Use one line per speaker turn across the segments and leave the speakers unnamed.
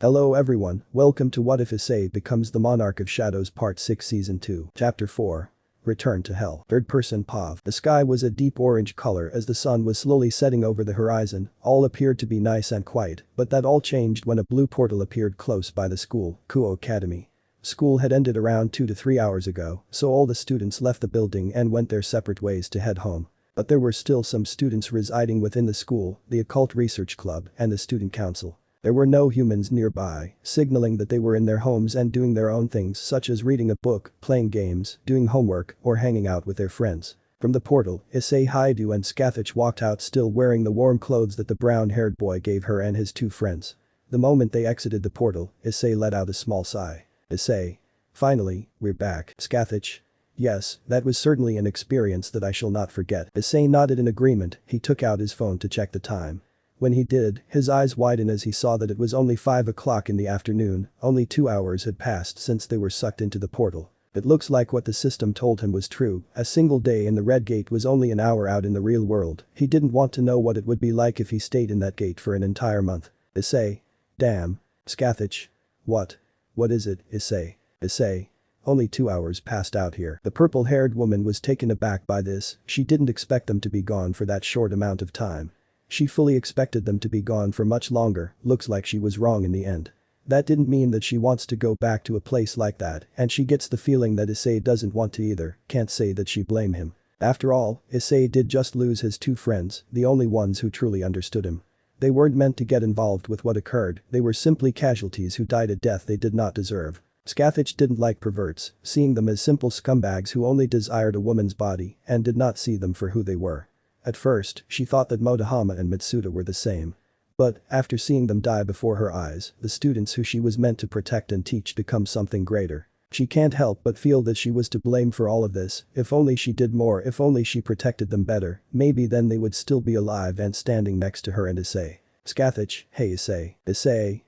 Hello everyone, welcome to What If Issei Becomes the Monarch of Shadows Part 6 Season 2, Chapter 4. Return to Hell. Third person POV. The sky was a deep orange color as the sun was slowly setting over the horizon, all appeared to be nice and quiet, but that all changed when a blue portal appeared close by the school, Kuo Academy. School had ended around 2 to 3 hours ago, so all the students left the building and went their separate ways to head home. But there were still some students residing within the school, the Occult Research Club, and the Student Council. There were no humans nearby, signaling that they were in their homes and doing their own things such as reading a book, playing games, doing homework, or hanging out with their friends. From the portal, Issei, Haidu and Skathich walked out still wearing the warm clothes that the brown-haired boy gave her and his two friends. The moment they exited the portal, Issei let out a small sigh. Issei. Finally, we're back. Skathich. Yes, that was certainly an experience that I shall not forget. Issei nodded in agreement, he took out his phone to check the time. When he did, his eyes widened as he saw that it was only 5 o'clock in the afternoon, only 2 hours had passed since they were sucked into the portal. It looks like what the system told him was true, a single day in the red gate was only an hour out in the real world, he didn't want to know what it would be like if he stayed in that gate for an entire month. Issei. Damn. Skathich. What? What is it, Issei? Issei. Only 2 hours passed out here. The purple-haired woman was taken aback by this, she didn't expect them to be gone for that short amount of time. She fully expected them to be gone for much longer, looks like she was wrong in the end. That didn't mean that she wants to go back to a place like that, and she gets the feeling that Issei doesn't want to either, can't say that she blame him. After all, Issei did just lose his two friends, the only ones who truly understood him. They weren't meant to get involved with what occurred, they were simply casualties who died a death they did not deserve. Skathich didn't like perverts, seeing them as simple scumbags who only desired a woman's body and did not see them for who they were. At first, she thought that Motohama and Mitsuda were the same. But, after seeing them die before her eyes, the students who she was meant to protect and teach become something greater. She can't help but feel that she was to blame for all of this, if only she did more, if only she protected them better, maybe then they would still be alive and standing next to her and Issei. Skathich, hey Issei. Issei.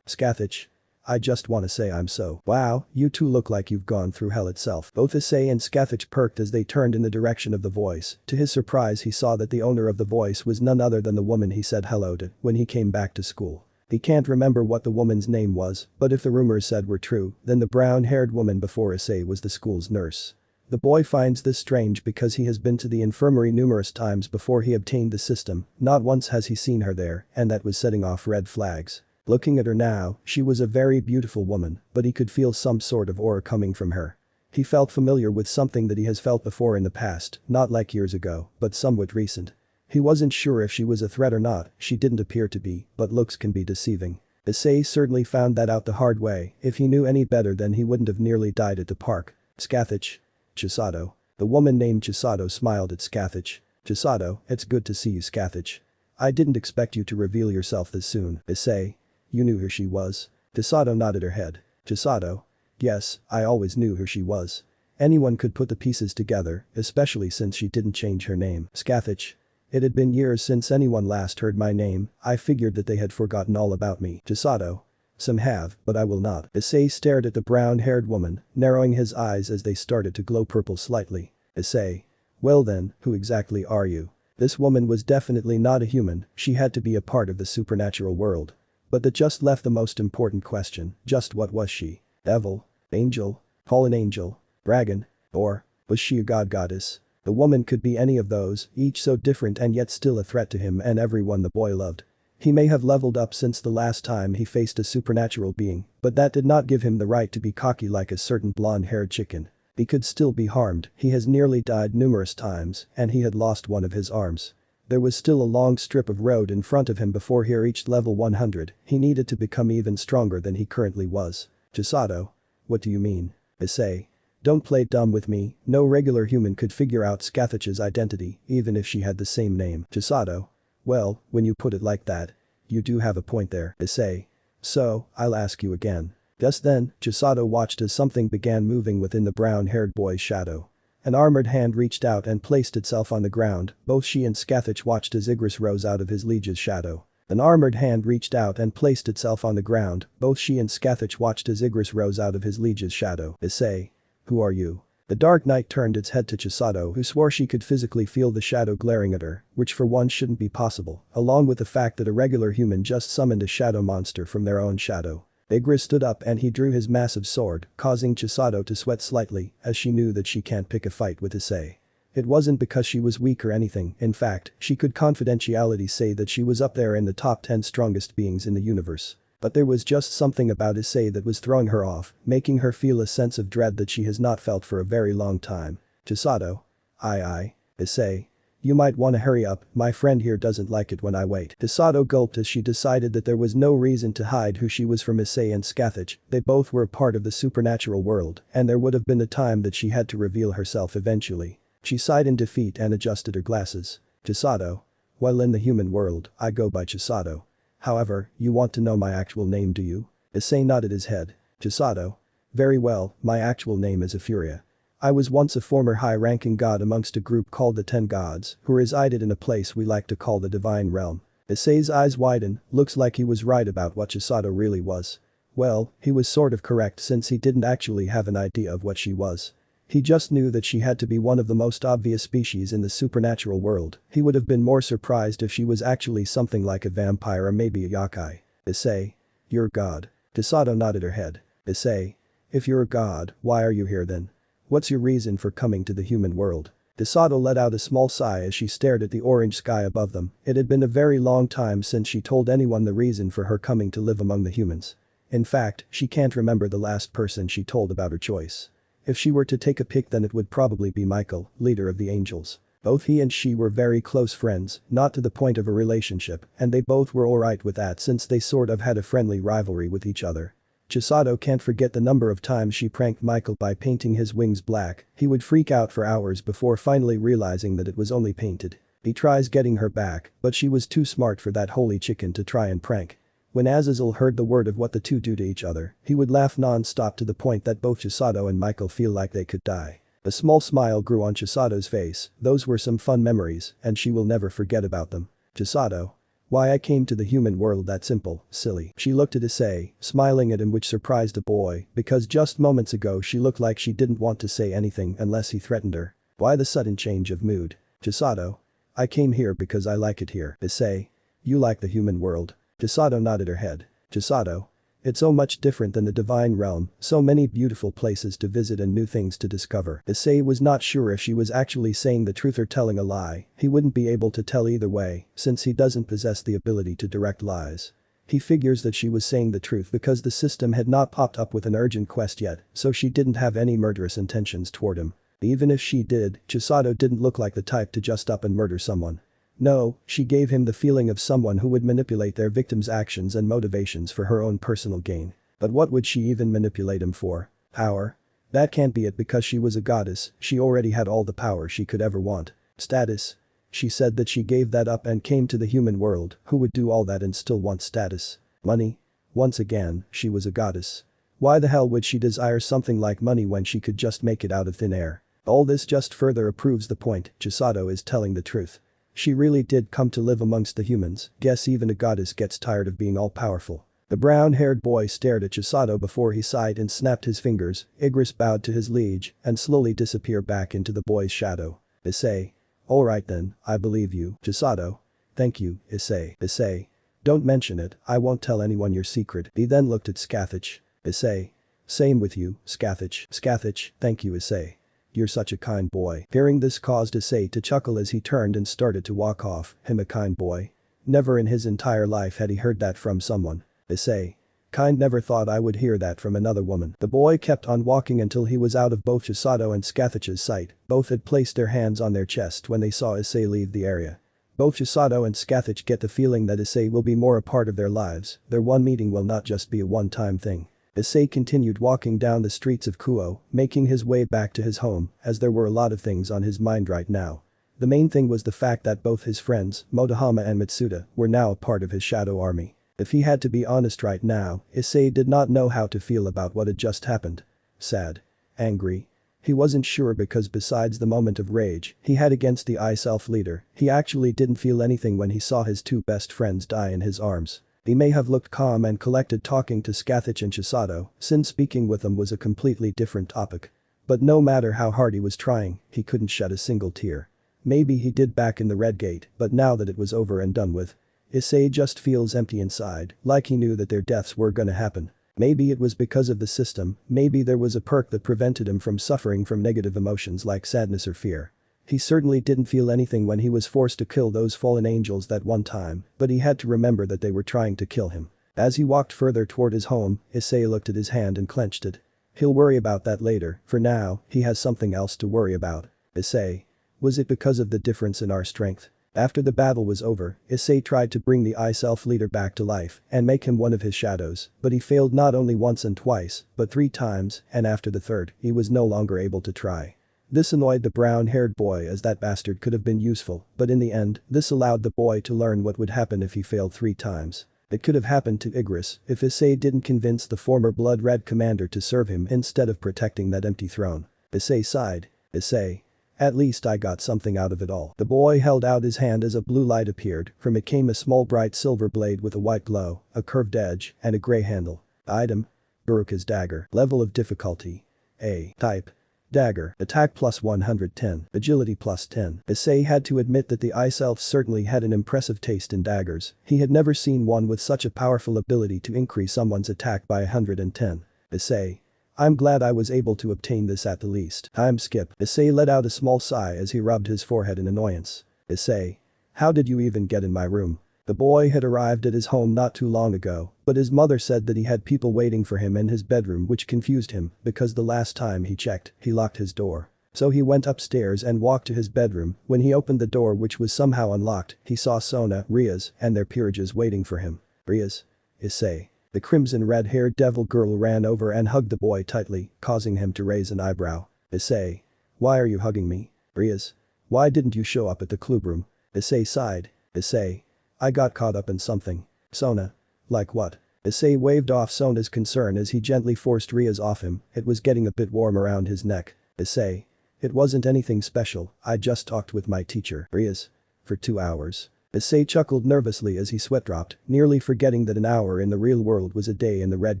Skathich. I just wanna say I'm so. Wow, you two look like you've gone through hell itself. Both Issei and Skathich perked as they turned in the direction of the voice. To his surprise he saw that the owner of the voice was none other than the woman he said hello to when he came back to school. He can't remember what the woman's name was, but if the rumors said were true, then the brown-haired woman before Issei was the school's nurse. The boy finds this strange because he has been to the infirmary numerous times before he obtained the system, not once has he seen her there, and that was setting off red flags. Looking at her now, she was a very beautiful woman, but he could feel some sort of aura coming from her. He felt familiar with something that he has felt before in the past, not like years ago, but somewhat recent. He wasn't sure if she was a threat or not, she didn't appear to be, but looks can be deceiving. Issei certainly found that out the hard way, if he knew any better then he wouldn't have nearly died at the park. Skathich. Chisato. The woman named Chisato smiled at Skathich. Chisato, it's good to see you Skathich. I didn't expect you to reveal yourself this soon. Issei. You knew who she was? Chisato nodded her head. Chisato? Yes, I always knew who she was. Anyone could put the pieces together, especially since she didn't change her name. Skathich. It had been years since anyone last heard my name, I figured that they had forgotten all about me. Chisato. Some have, but I will not. Issei stared at the brown-haired woman, narrowing his eyes as they started to glow purple slightly. Issei. Well then, who exactly are you? This woman was definitely not a human, she had to be a part of the supernatural world. But that just left the most important question, just what was she? Devil? Angel? Fallen angel? Dragon? Or was she a god-goddess? The woman could be any of those, each so different and yet still a threat to him and everyone the boy loved. He may have leveled up since the last time he faced a supernatural being, but that did not give him the right to be cocky like a certain blonde-haired chicken. He could still be harmed, he has nearly died numerous times, and he had lost one of his arms. There was still a long strip of road in front of him before he reached level 100, he needed to become even stronger than he currently was. Chisato. What do you mean? Issei. Don't play dumb with me, no regular human could figure out Skathich's identity, even if she had the same name. Chisato. Well, when you put it like that. You do have a point there. Issei. So, I'll ask you again. Just then, Chisato watched as something began moving within the brown-haired boy's shadow. An armored hand reached out and placed itself on the ground, both she and Skathich watched as Igris rose out of his liege's shadow. An armored hand reached out and placed itself on the ground, both she and Skathich watched as Igris rose out of his liege's shadow. Issei. Who are you? The dark night turned its head to Chisato, who swore she could physically feel the shadow glaring at her, which for once shouldn't be possible, along with the fact that a regular human just summoned a shadow monster from their own shadow. Igris stood up and he drew his massive sword, causing Chisato to sweat slightly, as she knew that she can't pick a fight with Issei. It wasn't because she was weak or anything, in fact, she could confidentially say that she was up there in the top 10 strongest beings in the universe. But there was just something about Issei that was throwing her off, making her feel a sense of dread that she has not felt for a very long time. Chisato. Issei. You might wanna hurry up, my friend here doesn't like it when I wait. Chisato gulped as she decided that there was no reason to hide who she was from Issei and Scathach, they both were a part of the supernatural world, and there would have been a time that she had to reveal herself eventually. She sighed in defeat and adjusted her glasses. Chisato. Well, in the human world, I go by Chisato. However, you want to know my actual name, do you? Issei nodded his head. Chisato. Very well, my actual name is Euphoria. I was once a former high-ranking god amongst a group called the 10 Gods, who resided in a place we like to call the Divine Realm. Issei's eyes widen, looks like he was right about what Chisato really was. Well, he was sort of correct since he didn't actually have an idea of what she was. He just knew that she had to be one of the most obvious species in the supernatural world. He would have been more surprised if she was actually something like a vampire or maybe a yokai. Issei. You're god. Chisato nodded her head. Issei. If you're a god, why are you here then? What's your reason for coming to the human world? Chisato let out a small sigh as she stared at the orange sky above them. It had been a very long time since she told anyone the reason for her coming to live among the humans. In fact, she can't remember the last person she told about her choice. If she were to take a pick, then it would probably be Michael, leader of the angels. Both he and she were very close friends, not to the point of a relationship, and they both were alright with that since they sort of had a friendly rivalry with each other. Chisato can't forget the number of times she pranked Michael by painting his wings black. He would freak out for hours before finally realizing that it was only painted. He tries getting her back, but she was too smart for that holy chicken to try and prank. When Azazel heard the word of what the two do to each other, he would laugh non-stop to the point that both Chisato and Michael feel like they could die. A small smile grew on Chisato's face. Those were some fun memories, and she will never forget about them. Chisato. Why I came to the human world, that simple, silly. She looked at Issei, smiling at him, which surprised the boy, because just moments ago she looked like she didn't want to say anything unless he threatened her. Why the sudden change of mood? Chisato. I came here because I like it here. Issei. You like the human world? Chisato nodded her head. Chisato. It's so much different than the divine realm, so many beautiful places to visit and new things to discover. Issei was not sure if she was actually saying the truth or telling a lie. He wouldn't be able to tell either way, since he doesn't possess the ability to direct lies. He figures that she was saying the truth because the system had not popped up with an urgent quest yet, so she didn't have any murderous intentions toward him. Even if she did, Chisato didn't look like the type to just up and murder someone. No, she gave him the feeling of someone who would manipulate their victim's actions and motivations for her own personal gain. But what would she even manipulate him for? Power? That can't be it, because she was a goddess, she already had all the power she could ever want. Status? She said that she gave that up and came to the human world. Who would do all that and still want status? Money? Once again, she was a goddess. Why the hell would she desire something like money when she could just make it out of thin air? All this just further approves the point. Chisato is telling the truth. She really did come to live amongst the humans. Guess even a goddess gets tired of being all-powerful. The brown-haired boy stared at Chisato before he sighed and snapped his fingers. Igris bowed to his liege and slowly disappeared back into the boy's shadow. Issei. Alright then, I believe you. Chisato. Thank you, Issei. Issei. Don't mention it, I won't tell anyone your secret. He then looked at Scathach. Issei. Same with you, Scathach. Scathach, thank you, Issei. You're such a kind boy. Hearing this caused Issei to chuckle as he turned and started to walk off. Him a kind boy? Never in his entire life had he heard that from someone. Issei. Kind, never thought I would hear that from another woman. The boy kept on walking until he was out of both Chisato and Scathach's sight. Both had placed their hands on their chest when they saw Issei leave the area. Both Chisato and Scathach get the feeling that Issei will be more a part of their lives. Their one meeting will not just be a one-time thing. Issei continued walking down the streets of Kuo, making his way back to his home, as there were a lot of things on his mind right now. The main thing was the fact that both his friends, Motohama and Mitsuda, were now a part of his shadow army. If he had to be honest right now, Issei did not know how to feel about what had just happened. Sad. Angry. He wasn't sure, because besides the moment of rage he had against the Ice Elf leader, he actually didn't feel anything when he saw his two best friends die in his arms. He may have looked calm and collected talking to Scathach and Chisato, since speaking with them was a completely different topic. But no matter how hard he was trying, he couldn't shed a single tear. Maybe he did back in the Red Gate, but now that it was over and done with, Issei just feels empty inside, like he knew that their deaths were gonna happen. Maybe it was because of the system, maybe there was a perk that prevented him from suffering from negative emotions like sadness or fear. He certainly didn't feel anything when he was forced to kill those fallen angels that one time, but he had to remember that they were trying to kill him. As he walked further toward his home, Issei looked at his hand and clenched it. He'll worry about that later, for now, he has something else to worry about. Issei. Was it because of the difference in our strength? After the battle was over, Issei tried to bring the Self leader back to life and make him one of his shadows, but he failed not only once and twice, but 3 times, and after the third, he was no longer able to try. This annoyed the brown-haired boy as that bastard could have been useful, but in the end, this allowed the boy to learn what would happen if he failed 3 times. It could have happened to Igris if Issei didn't convince the former Blood Red commander to serve him instead of protecting that empty throne. Issei sighed. Issei. At least I got something out of it all. The boy held out his hand as a blue light appeared, from it came a small bright silver blade with a white glow, a curved edge, and a gray handle. Item. Baruka's dagger. Level of difficulty. A. Type. Dagger. Attack plus 110. Agility plus 10. Issei had to admit that the Ice Elf certainly had an impressive taste in daggers. He had never seen one with such a powerful ability to increase someone's attack by 110. Issei. I'm glad I was able to obtain this at the least. Time skip. Issei let out a small sigh as he rubbed his forehead in annoyance. Issei. How did you even get in my room? The boy had arrived at his home not too long ago, but his mother said that he had people waiting for him in his bedroom, which confused him because the last time he checked, he locked his door. So he went upstairs and walked to his bedroom. When he opened the door, which was somehow unlocked, he saw Sona, Riaz, and their peerages waiting for him. Riaz. Issei. The crimson red-haired devil girl ran over and hugged the boy tightly, causing him to raise an eyebrow. Issei. Why are you hugging me? Riaz. Why didn't you show up at the club room? Issei sighed. Issei. I got caught up in something. Sona. Like what? Issei waved off Sona's concern as he gently forced Riaz off him. It was getting a bit warm around his neck. Issei. It wasn't anything special, I just talked with my teacher. Riaz. For 2 hours. Issei chuckled nervously as he sweat-dropped, nearly forgetting that an hour in the real world was a day in the Red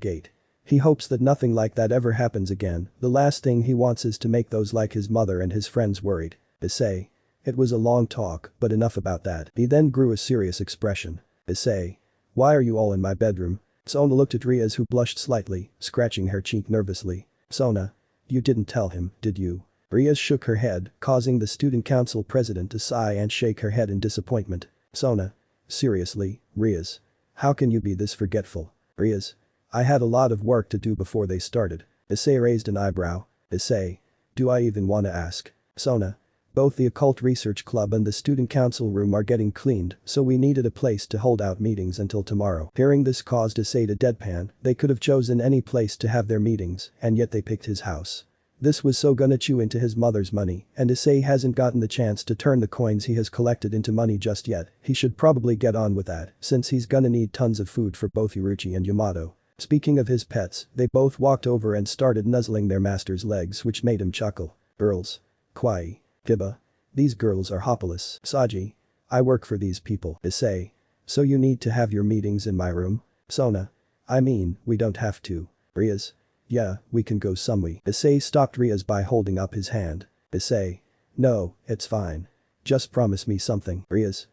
Gate. He hopes that nothing like that ever happens again. The last thing he wants is to make those like his mother and his friends worried. Issei. It was a long talk, but enough about that. He then grew a serious expression. Issei. Why are you all in my bedroom? Sona looked at Riaz, who blushed slightly, scratching her cheek nervously. Sona. You didn't tell him, did you? Riaz shook her head, causing the student council president to sigh and shake her head in disappointment. Sona. Seriously, Riaz. How can you be this forgetful? Riaz. I had a lot of work to do before they started. Issei raised an eyebrow. Issei. Do I even want to ask? Sona. Both the occult research club and the student council room are getting cleaned, so we needed a place to hold out meetings until tomorrow. Hearing this caused Issei to deadpan. They could have chosen any place to have their meetings, and yet they picked his house. This was so gonna chew into his mother's money, and Issei hasn't gotten the chance to turn the coins he has collected into money just yet. He should probably get on with that, since he's gonna need tons of food for both Hiruchi and Yamato. Speaking of his pets, they both walked over and started nuzzling their master's legs, which made him chuckle. Girls. Kawaii. Kiba. These girls are hopeless. Saji. I work for these people. Issei. So you need to have your meetings in my room? Sona. I mean, we don't have to. Riaz. Yeah, we can go somewhere. Issei stopped Riaz by holding up his hand. Issei. No, it's fine. Just promise me something. Riaz.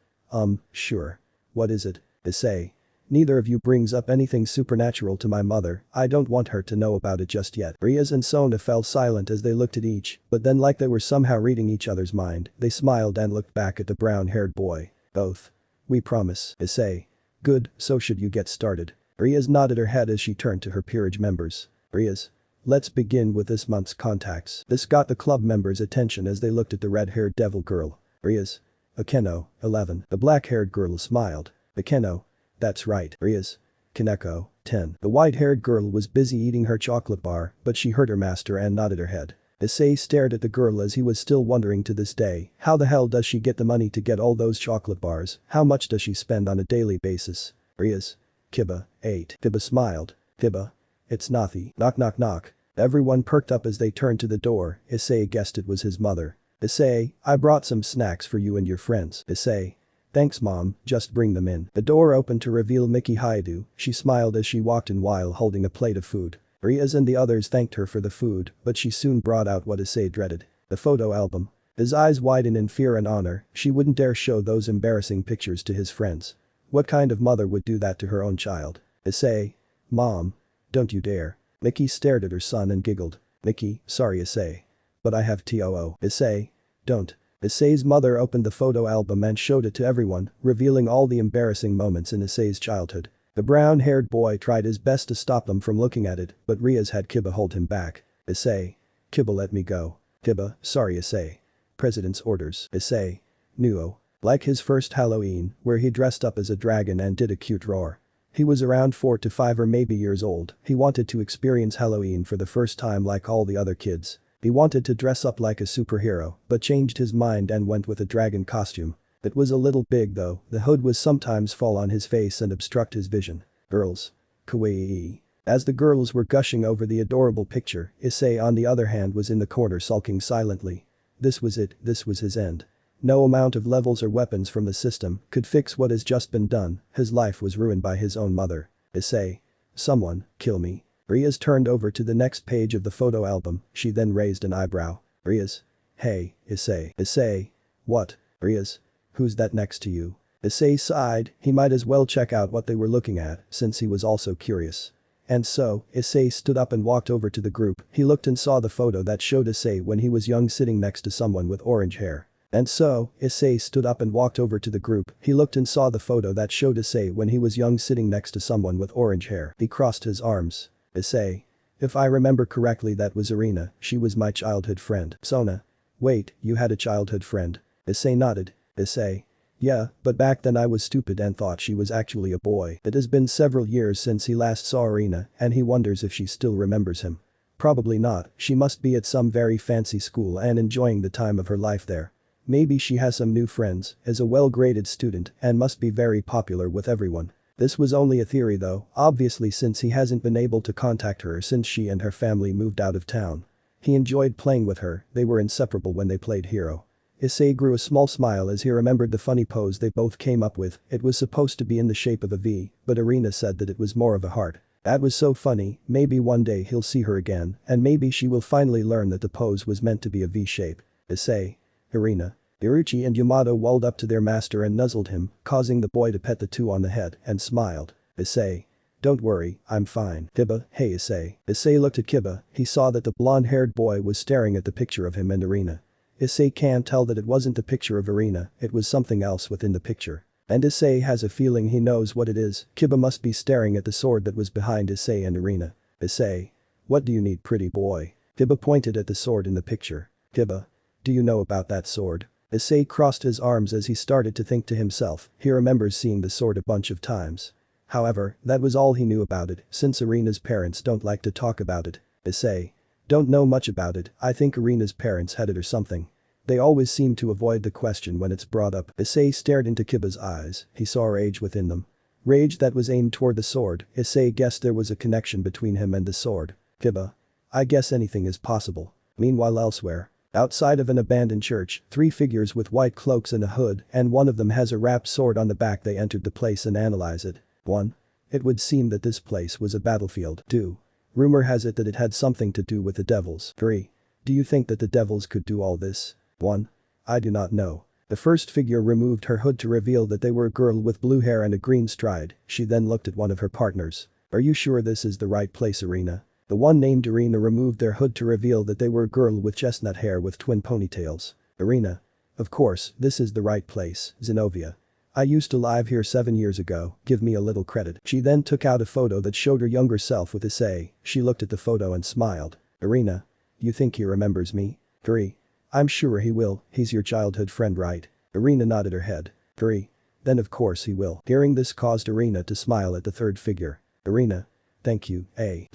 Sure. What is it? Issei. Neither of you brings up anything supernatural to my mother. I don't want her to know about it just yet. Riaz and Sona fell silent as they looked at each, but then, like they were somehow reading each other's mind, they smiled and looked back at the brown-haired boy. Both. We promise. Issei. Good, so should you get started? Riaz nodded her head as she turned to her peerage members. Riaz. Let's begin with this month's contacts. This got the club members' attention as they looked at the red-haired devil girl. Riaz. Akeno, 11. The black-haired girl smiled. Akeno. That's right. Riaz. Kaneko, 10. The white-haired girl was busy eating her chocolate bar, but she heard her master and nodded her head. Issei stared at the girl as he was still wondering to this day, how the hell does she get the money to get all those chocolate bars? How much does she spend on a daily basis? Riaz. Kiba, 8. Kiba smiled. Kiba. It's Nathi. Knock knock knock. Everyone perked up as they turned to the door. Issei guessed it was his mother. Issei, I brought some snacks for you and your friends. Issei. Thanks mom, just bring them in. The door opened to reveal Miki Haidu. She smiled as she walked in while holding a plate of food. Rias and the others thanked her for the food, but she soon brought out what Issei dreaded. The photo album. His eyes widened in fear and honor, she wouldn't dare show those embarrassing pictures to his friends. What kind of mother would do that to her own child? Issei. Mom. Don't you dare. Mickey stared at her son and giggled. Mickey, sorry Issei. But I have TOO. Issei. Don't. Issei's mother opened the photo album and showed it to everyone, revealing all the embarrassing moments in Issei's childhood. The brown-haired boy tried his best to stop them from looking at it, but Rias had Kiba hold him back. Issei. Kiba, let me go. Kiba, sorry Issei. President's orders. Issei. Nuo. Like his first Halloween, where he dressed up as a dragon and did a cute roar. He was around 4 to 5 or maybe years old, he wanted to experience Halloween for the first time like all the other kids. He wanted to dress up like a superhero, but changed his mind and went with a dragon costume. It was a little big though, the hood was sometimes fall on his face and obstruct his vision. Girls. Kawaii. As the girls were gushing over the adorable picture, Issei on the other hand was in the corner sulking silently. This was it, this was his end. No amount of levels or weapons from the system could fix what has just been done, his life was ruined by his own mother. Issei. Someone, kill me. Rias turned over to the next page of the photo album, she then raised an eyebrow. Rias. Hey, Issei. Issei. What? Rias. Who's that next to you? Issei sighed, he might as well check out what they were looking at, since he was also curious. And so, Issei stood up and walked over to the group, he looked and saw the photo that showed Issei when he was young sitting next to someone with orange hair. And so, Issei stood up and walked over to the group, he looked and saw the photo that showed Issei when he was young sitting next to someone with orange hair. He crossed his arms. Issei. If I remember correctly that was Irina, she was my childhood friend. Sona. Wait, you had a childhood friend? Issei nodded. Issei. Yeah, but back then I was stupid and thought she was actually a boy. It has been several years since he last saw Irina and he wonders if she still remembers him. Probably not, she must be at some very fancy school and enjoying the time of her life there. Maybe she has some new friends, is a well-graded student and must be very popular with everyone. This was only a theory though, obviously since he hasn't been able to contact her since she and her family moved out of town. He enjoyed playing with her, they were inseparable when they played hero. Issei grew a small smile as he remembered the funny pose they both came up with, it was supposed to be in the shape of a V, but Irina said that it was more of a heart. That was so funny, maybe one day he'll see her again, and maybe she will finally learn that the pose was meant to be a V shape. Issei. Irina. Iruchi and Yamato walled up to their master and nuzzled him, causing the boy to pet the two on the head and smiled. Issei. Don't worry, I'm fine. Kiba, hey Issei. Issei looked at Kiba, he saw that the blonde-haired boy was staring at the picture of him and Irina. Issei can't tell that it wasn't the picture of Irina, it was something else within the picture. And Issei has a feeling he knows what it is, Kiba must be staring at the sword that was behind Issei and Irina. Issei. What do you need, pretty boy? Kiba pointed at the sword in the picture. Kiba. Do you know about that sword? Issei crossed his arms as he started to think to himself, he remembers seeing the sword a bunch of times. However, that was all he knew about it, since Irina's parents don't like to talk about it. Issei. Don't know much about it, I think Irina's parents had it or something. They always seem to avoid the question when it's brought up. Issei stared into Kiba's eyes, he saw rage within them. Rage that was aimed toward the sword, Issei guessed there was a connection between him and the sword. Kiba. I guess anything is possible. Meanwhile elsewhere. Outside of an abandoned church, 3 figures with white cloaks and a hood, and one of them has a wrapped sword on the back. They entered the place and analyze it. 1. It would seem that this place was a battlefield. 2. Rumor has it that it had something to do with the devils. 3. Do you think that the devils could do all this? 1. I do not know. The first figure removed her hood to reveal that they were a girl with blue hair and a green stride, she then looked at one of her partners. Are you sure this is the right place, Irina? The one named Irina removed their hood to reveal that they were a girl with chestnut hair with twin ponytails. Irina. Of course, this is the right place, Zenobia. I used to live here 7 years ago, give me a little credit. She then took out a photo that showed her younger self with Issei, she looked at the photo and smiled. Irina. You think he remembers me? 3. I'm sure he will, he's your childhood friend right? Irina nodded her head. 3. Then of course he will. Hearing this caused Irina to smile at the third figure. Irina. Thank you,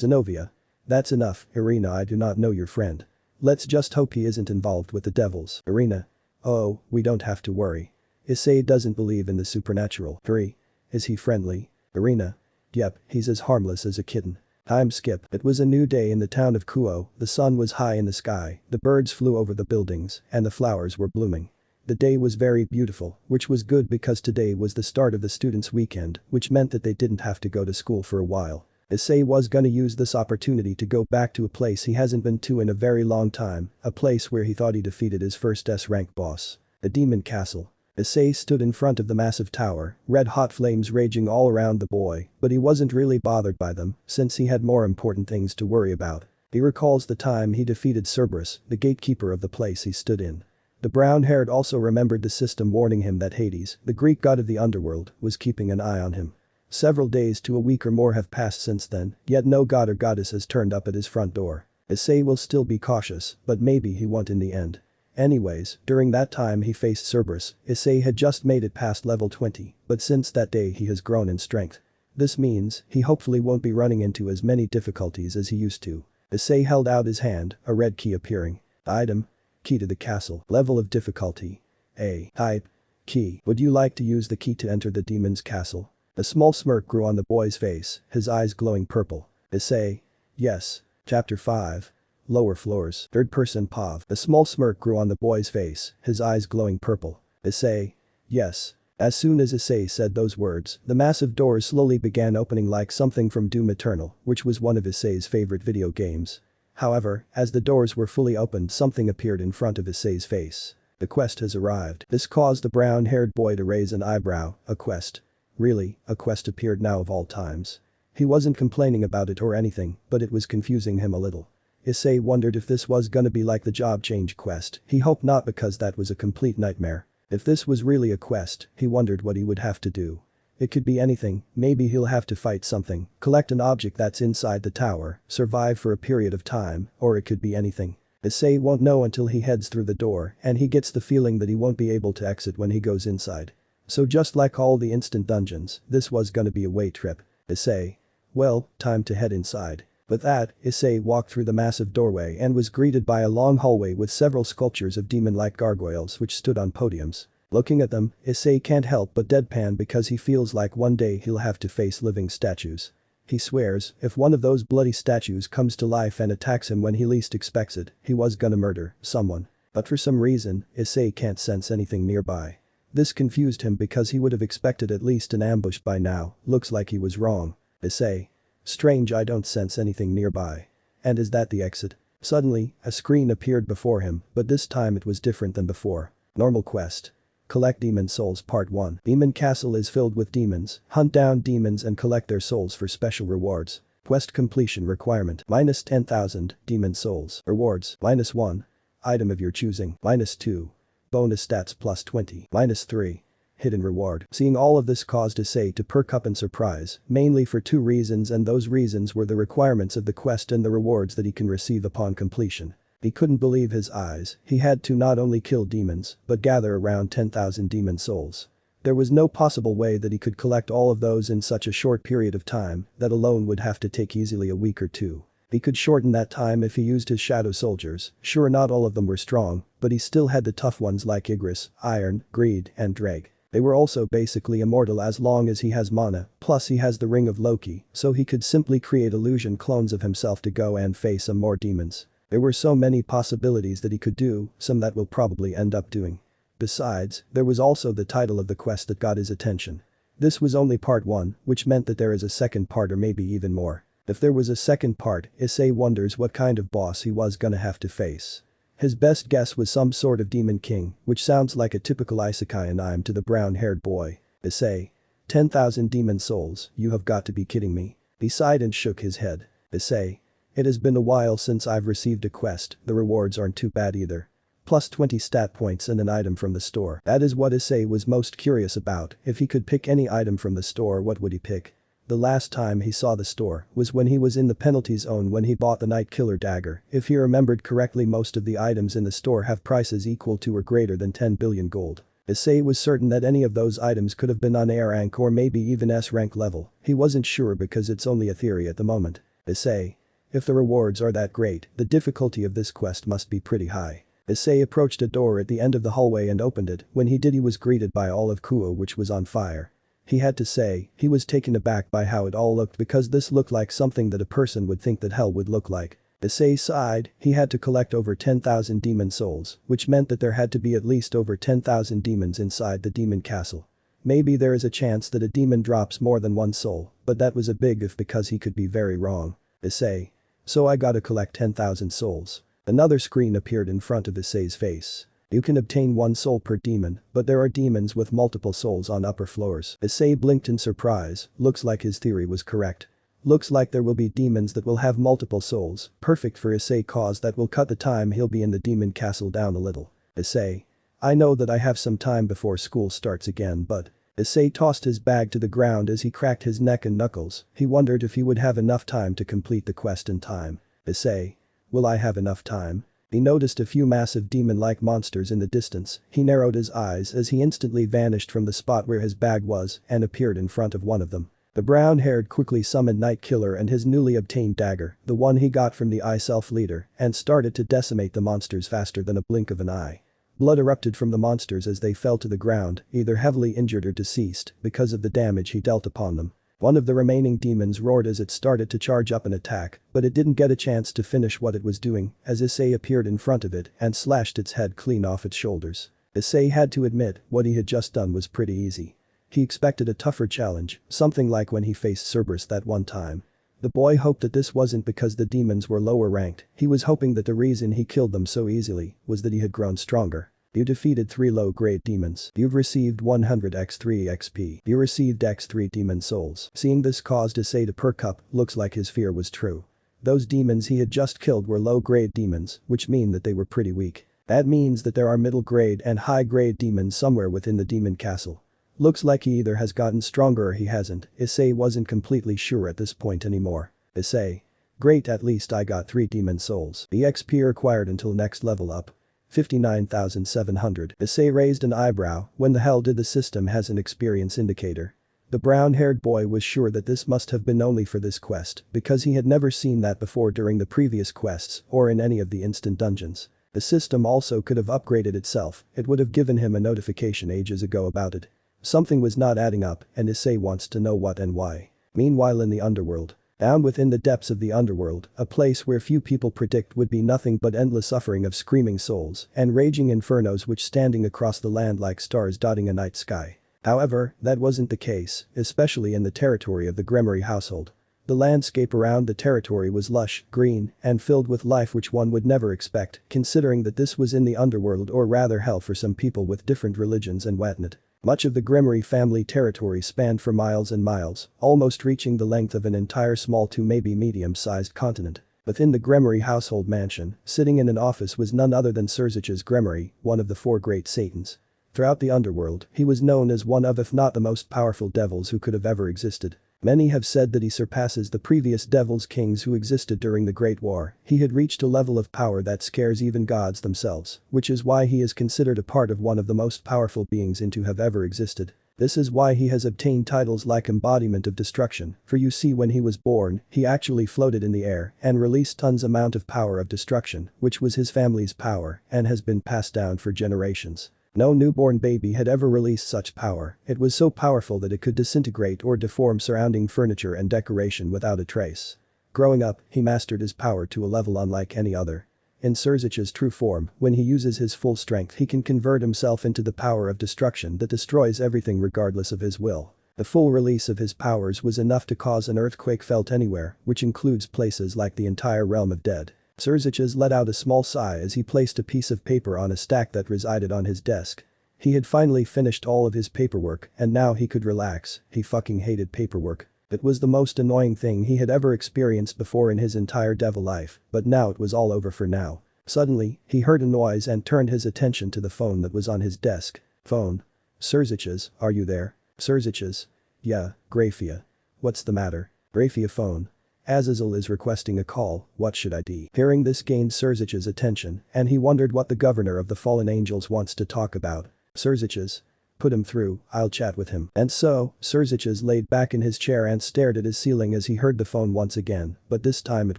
Zenobia. That's enough, Irina, I do not know your friend. Let's just hope he isn't involved with the devils. Irina. Oh, we don't have to worry. Issei doesn't believe in the supernatural. 3. Is he friendly? Irina. Yep, he's as harmless as a kitten. Time skip. It was a new day in the town of Kuo, the sun was high in the sky, the birds flew over the buildings, and the flowers were blooming. The day was very beautiful, which was good because today was the start of the students' weekend, which meant that they didn't have to go to school for a while. Issei was gonna use this opportunity to go back to a place he hasn't been to in a very long time, a place where he thought he defeated his first S-rank boss. The Demon Castle. Issei stood in front of the massive tower, red-hot flames raging all around the boy, but he wasn't really bothered by them, since he had more important things to worry about. He recalls the time he defeated Cerberus, the gatekeeper of the place he stood in. The brown-haired also remembered the system warning him that Hades, the Greek god of the underworld, was keeping an eye on him. Several days to a week or more have passed since then, yet no god or goddess has turned up at his front door. Issei will still be cautious, but maybe he won't in the end. Anyways, during that time he faced Cerberus, Issei had just made it past level 20, but since that day he has grown in strength. This means he hopefully won't be running into as many difficulties as he used to. Issei held out his hand, a red key appearing. Item. Key to the castle. Level of difficulty. A. Type. Key. Would you like to use the key to enter the demon's castle? A small smirk grew on the boy's face, his eyes glowing purple. Issei. Yes. Chapter 5. Lower floors. Third-person POV. A small smirk grew on the boy's face, his eyes glowing purple. Issei. Yes. As soon as Issei said those words, the massive doors slowly began opening like something from Doom Eternal, which was one of Issei's favorite video games. However, as the doors were fully opened, something appeared in front of Issei's face. The quest has arrived. This caused the brown-haired boy to raise an eyebrow. A quest. Really, a quest appeared now of all times. He wasn't complaining about it or anything, but it was confusing him a little. Issei wondered if this was gonna be like the job change quest. He hoped not, because that was a complete nightmare. If this was really a quest, he wondered what he would have to do. It could be anything, maybe he'll have to fight something, collect an object that's inside the tower, survive for a period of time, or it could be anything. Issei won't know until he heads through the door, and he gets the feeling that he won't be able to exit when he goes inside. So just like all the instant dungeons, this was gonna be a way trip. Issei. Well, time to head inside. With that, Issei walked through the massive doorway and was greeted by a long hallway with several sculptures of demon-like gargoyles which stood on podiums. Looking at them, Issei can't help but deadpan because he feels like one day he'll have to face living statues. He swears, if one of those bloody statues comes to life and attacks him when he least expects it, he was gonna murder someone. But for some reason, Issei can't sense anything nearby. This confused him because he would have expected at least an ambush by now. Looks like he was wrong. Issei. Strange, I don't sense anything nearby. And is that the exit? Suddenly, a screen appeared before him, but this time it was different than before. Normal quest. Collect Demon Souls Part 1. Demon Castle is filled with demons. Hunt down demons and collect their souls for special rewards. Quest completion requirement. Minus 10,000 Demon Souls. Rewards. Minus 1. Item of your choosing. Minus 2. Bonus stats plus 20. Minus 3. Hidden reward. Seeing all of this caused Issei to perk up in surprise, mainly for two reasons, and those reasons were the requirements of the quest and the rewards that he can receive upon completion. He couldn't believe his eyes. He had to not only kill demons, but gather around 10,000 demon souls. There was no possible way that he could collect all of those in such a short period of time. That alone would have to take easily a week or two. He could shorten that time if he used his shadow soldiers. Sure, not all of them were strong, but he still had the tough ones like Igris, Iron, Greed, and Dreg. They were also basically immortal as long as he has mana, plus he has the Ring of Loki, so he could simply create illusion clones of himself to go and face some more demons. There were so many possibilities that he could do, some that will probably end up doing. Besides, there was also the title of the quest that got his attention. This was only part 1, which meant that there is a second part or maybe even more. If there was a second part, Issei wonders what kind of boss he was gonna have to face. His best guess was some sort of demon king, which sounds like a typical isekai anime to the brown-haired boy. Issei. 10,000 demon souls, you have got to be kidding me. He sighed and shook his head. Issei. It has been a while since I've received a quest, the rewards aren't too bad either. Plus 20 stat points and an item from the store. That is what Issei was most curious about. If he could pick any item from the store, what would he pick? The last time he saw the store was when he was in the penalty zone when he bought the Night Killer dagger. If he remembered correctly, most of the items in the store have prices equal to or greater than 10 billion gold. Issei was certain that any of those items could have been on A rank or maybe even S rank level. He wasn't sure because it's only a theory at the moment. Issei. If the rewards are that great, the difficulty of this quest must be pretty high. Issei approached a door at the end of the hallway and opened it. When he did, he was greeted by all of Kuo, which was on fire. He had to say, he was taken aback by how it all looked because this looked like something that a person would think that hell would look like. Issei sighed. He had to collect over 10,000 demon souls, which meant that there had to be at least over 10,000 demons inside the demon castle. Maybe there is a chance that a demon drops more than one soul, but that was a big if because he could be very wrong. Issei. So I gotta collect 10,000 souls. Another screen appeared in front of Issei's face. You can obtain one soul per demon, but there are demons with multiple souls on upper floors. Issei blinked in surprise, looks like his theory was correct. Looks like there will be demons that will have multiple souls, perfect for Issei cause that will cut the time he'll be in the demon castle down a little. Issei. I know that I have some time before school starts again but… Issei tossed his bag to the ground as he cracked his neck and knuckles, he wondered if he would have enough time to complete the quest in time. Issei. Will I have enough time? He noticed a few massive demon-like monsters in the distance, he narrowed his eyes as he instantly vanished from the spot where his bag was and appeared in front of one of them. The brown-haired quickly summoned Night Killer and his newly obtained dagger, the one he got from the Self Leader, and started to decimate the monsters faster than a blink of an eye. Blood erupted from the monsters as they fell to the ground, either heavily injured or deceased because of the damage he dealt upon them. One of the remaining demons roared as it started to charge up an attack, but it didn't get a chance to finish what it was doing as Issei appeared in front of it and slashed its head clean off its shoulders. Issei had to admit what he had just done was pretty easy. He expected a tougher challenge, something like when he faced Cerberus that one time. The boy hoped that this wasn't because the demons were lower ranked, he was hoping that the reason he killed them so easily was that he had grown stronger. You defeated 3 low-grade demons. You've received 100 x3 XP. You received x3 demon souls. Seeing this caused Issei to perk up, looks like his fear was true. Those demons he had just killed were low-grade demons, which mean that they were pretty weak. That means that there are middle-grade and high-grade demons somewhere within the demon castle. Looks like he either has gotten stronger or he hasn't, Issei wasn't completely sure at this point anymore. Issei. Great, at least I got 3 demon souls. The XP required until next level up. 59,700. Issei raised an eyebrow, when the hell did the system has an experience indicator? The brown-haired boy was sure that this must have been only for this quest, because he had never seen that before during the previous quests or in any of the instant dungeons. The system also could have upgraded itself, it would have given him a notification ages ago about it. Something was not adding up and Issei wants to know what and why. Meanwhile in the underworld. Down within the depths of the underworld, a place where few people predict would be nothing but endless suffering of screaming souls and raging infernos which standing across the land like stars dotting a night sky. However, that wasn't the case, especially in the territory of the Gremory household. The landscape around the territory was lush, green, and filled with life which one would never expect, considering that this was in the underworld or rather hell for some people with different religions and whatnot. Much of the Gremory family territory spanned for miles and miles, almost reaching the length of an entire small to maybe medium-sized continent. Within the Gremory household mansion, sitting in an office was none other than Cerzich's Gremory, one of the 4 great satans. Throughout the underworld, he was known as one of if not the most powerful devils who could have ever existed. Many have said that he surpasses the previous devils kings who existed during the Great War. He had reached a level of power that scares even gods themselves, which is why he is considered a part of one of the most powerful beings in to have ever existed. This is why he has obtained titles like Embodiment of Destruction, for you see when he was born, he actually floated in the air and released tons amount of power of destruction, which was his family's power and has been passed down for generations. No newborn baby had ever released such power, it was so powerful that it could disintegrate or deform surrounding furniture and decoration without a trace. Growing up, he mastered his power to a level unlike any other. In Cerzich's true form, when he uses his full strength he can convert himself into the power of destruction that destroys everything regardless of his will. The full release of his powers was enough to cause an earthquake felt anywhere, which includes places like the entire realm of dead. Cerzich's let out a small sigh as he placed a piece of paper on a stack that resided on his desk. He had finally finished all of his paperwork and now he could relax, he fucking hated paperwork. It was the most annoying thing he had ever experienced before in his entire devil life, but now it was all over for now. Suddenly, he heard a noise and turned his attention to the phone that was on his desk. Phone. Cerzich's, are you there? Cerzich's. Yeah, Graphia. What's the matter? Graphia phone. Azazel is requesting a call, what should I do? Hearing this gained Cerzich's attention, and he wondered what the governor of the fallen angels wants to talk about. Cerzich's. Put him through, I'll chat with him. And so, Cerzich's laid back in his chair and stared at his ceiling as he heard the phone once again, but this time it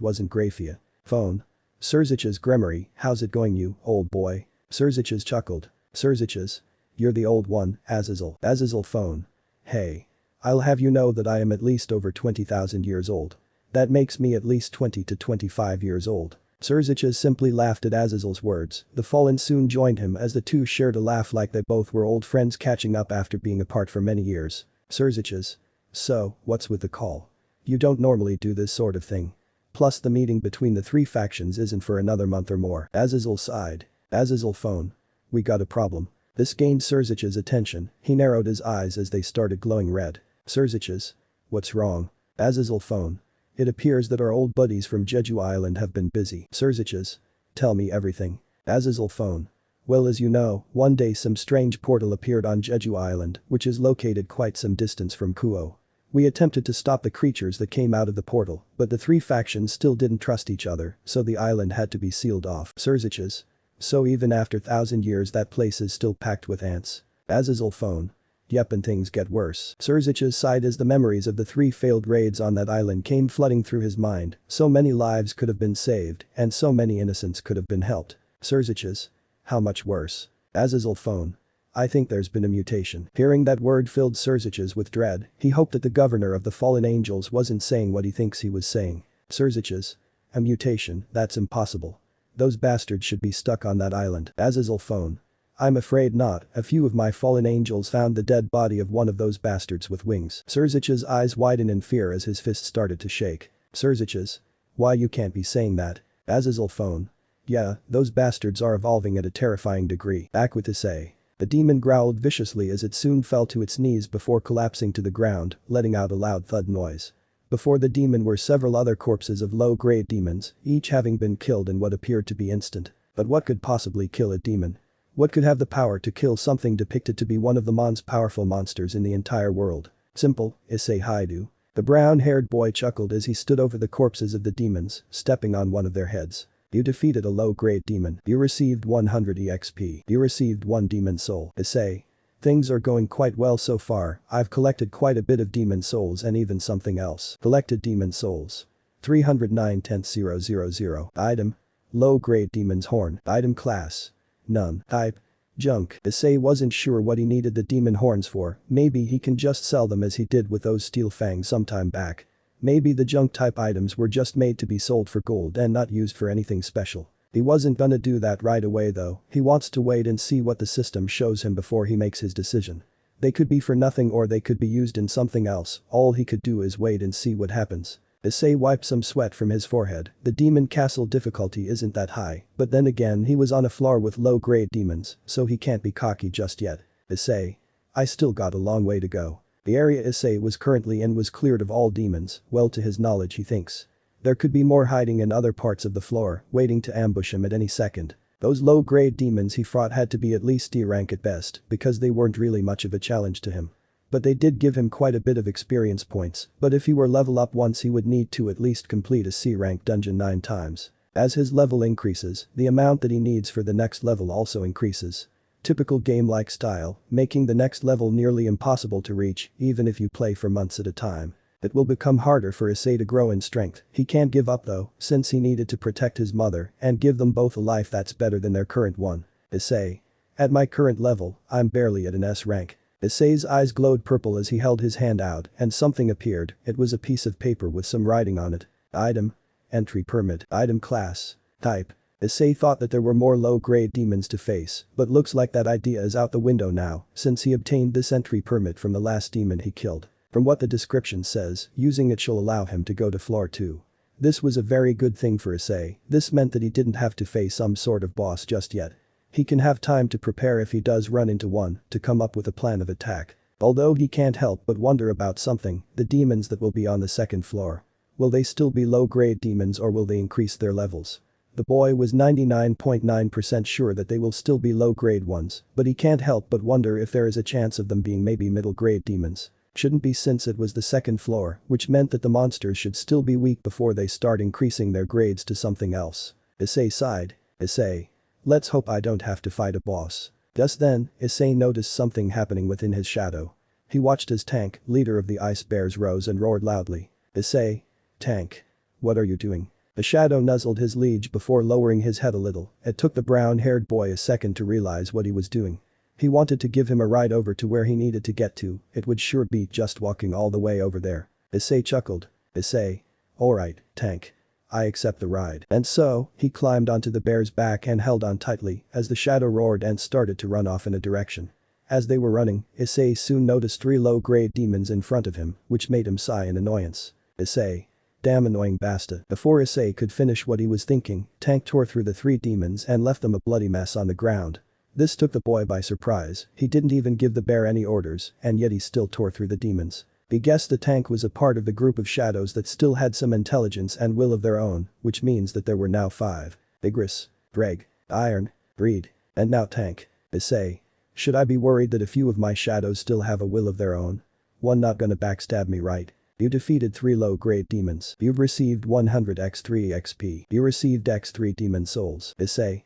wasn't Graphia. Phone. Cerzich's Gremory, how's it going you, old boy? Cerzich's chuckled. Cerzich's. You're the old one, Azazel. Azazel phone. Hey. I'll have you know that I am at least over 20,000 years old. That makes me at least 20 to 25 years old. Surziches simply laughed at Azazel's words. The fallen soon joined him as the two shared a laugh like they both were old friends catching up after being apart for many years. Surziches. So, what's with the call? You don't normally do this sort of thing. Plus the meeting between the three factions isn't for another month or more. Azazel sighed. Azazel phone. We got a problem. This gained Surzich's attention. He narrowed his eyes as they started glowing red. Surziches. What's wrong? Azazel phone. It appears that our old buddies from Jeju Island have been busy. Surziches. Tell me everything. Azazel phone. Well, as you know, one day some strange portal appeared on Jeju Island, which is located quite some distance from Kuo. We attempted to stop the creatures that came out of the portal, but the three factions still didn't trust each other, so the island had to be sealed off. Surziches. So even after 1,000 years that place is still packed with ants. Azazel phone. Yep, and things get worse. Surziches sighed as the memories of the three failed raids on that island came flooding through his mind. So many lives could have been saved, and so many innocents could have been helped. Surziches. How much worse? Azazel phone. I think there's been a mutation. Hearing that word filled Surziches with dread. He hoped that the governor of the fallen angels wasn't saying what he thinks he was saying. Surziches. A mutation, that's impossible. Those bastards should be stuck on that island. Azazel phone. I'm afraid not. A few of my fallen angels found the dead body of one of those bastards with wings. Surzich's eyes widened in fear as his fist started to shake. Surziches. Why, you can't be saying that. Azazel phone. Yeah, those bastards are evolving at a terrifying degree. Whatifissei. The demon growled viciously as it soon fell to its knees before collapsing to the ground, letting out a loud thud noise. Before the demon were several other corpses of low-grade demons, each having been killed in what appeared to be instant. But what could possibly kill a demon? What could have the power to kill something depicted to be one of the most powerful monsters in the entire world? Simple, Issei Haidu. The brown-haired boy chuckled as he stood over the corpses of the demons, stepping on one of their heads. You defeated a low-grade demon. You received 100 EXP. You received 1 demon soul. Issei. Things are going quite well so far. I've collected quite a bit of demon souls and even something else. Collected demon souls. 309 10,000. Item. Low-grade demon's horn. Item class. None. Type. Junk. Issei wasn't sure what he needed the demon horns for. Maybe he can just sell them as he did with those steel fangs sometime back. Maybe the junk type items were just made to be sold for gold and not used for anything special. He wasn't gonna do that right away though. He wants to wait and see what the system shows him before he makes his decision. They could be for nothing or they could be used in something else. All he could do is wait and see what happens. Issei wiped some sweat from his forehead. The demon castle difficulty isn't that high, but then again he was on a floor with low-grade demons, so he can't be cocky just yet. Issei. I still got a long way to go. The area Issei was currently in was cleared of all demons, well to his knowledge he thinks. There could be more hiding in other parts of the floor, waiting to ambush him at any second. Those low-grade demons he fought had to be at least D rank at best, because they weren't really much of a challenge to him. But they did give him quite a bit of experience points, but if he were level up once he would need to at least complete a C rank dungeon 9 times. As his level increases, the amount that he needs for the next level also increases. Typical game-like style, making the next level nearly impossible to reach, even if you play for months at a time. It will become harder for Issei to grow in strength. He can't give up though, since he needed to protect his mother and give them both a life that's better than their current one. Issei. At my current level, I'm barely at an S rank. Issei's eyes glowed purple as he held his hand out and something appeared. It was a piece of paper with some writing on it. Item. Entry permit. Item class. Type. Issei thought that there were more low-grade demons to face, but looks like that idea is out the window now, since he obtained this entry permit from the last demon he killed. From what the description says, using it shall allow him to go to floor 2. This was a very good thing for Issei. This meant that he didn't have to face some sort of boss just yet. He can have time to prepare if he does run into one, to come up with a plan of attack. Although he can't help but wonder about something, the demons that will be on the second floor. Will they still be low-grade demons or will they increase their levels? The boy was 99.9% sure that they will still be low-grade ones, but he can't help but wonder if there is a chance of them being maybe middle-grade demons. Shouldn't be since it was the second floor, which meant that the monsters should still be weak before they start increasing their grades to something else. Issei sighed. Issei. Let's hope I don't have to fight a boss. Just then, Issei noticed something happening within his shadow. He watched as Tank, leader of the ice bears, rose and roared loudly. Issei. Tank. What are you doing? The shadow nuzzled his liege before lowering his head a little. It took the brown-haired boy a second to realize what he was doing. He wanted to give him a ride over to where he needed to get to. It would sure beat just walking all the way over there. Issei chuckled. Issei. Alright, Tank. I accept the ride. And so, he climbed onto the bear's back and held on tightly as the shadow roared and started to run off in a direction. As they were running, Issei soon noticed 3 low-grade demons in front of him, which made him sigh in annoyance. Issei. Damn annoying bastard. Before Issei could finish what he was thinking, Tank tore through the 3 demons and left them a bloody mess on the ground. This took the boy by surprise, he didn't even give the bear any orders, and yet he still tore through the demons. He guessed the Tank was a part of the group of shadows that still had some intelligence and will of their own, which means that there were now 5. Igris, Greg, Iron, Reed, and now Tank. Issei. Should I be worried that a few of my shadows still have a will of their own? One not gonna backstab me, right? You defeated 3 low-grade demons. You've received 100 x3 XP. You received x3 demon souls. Issei.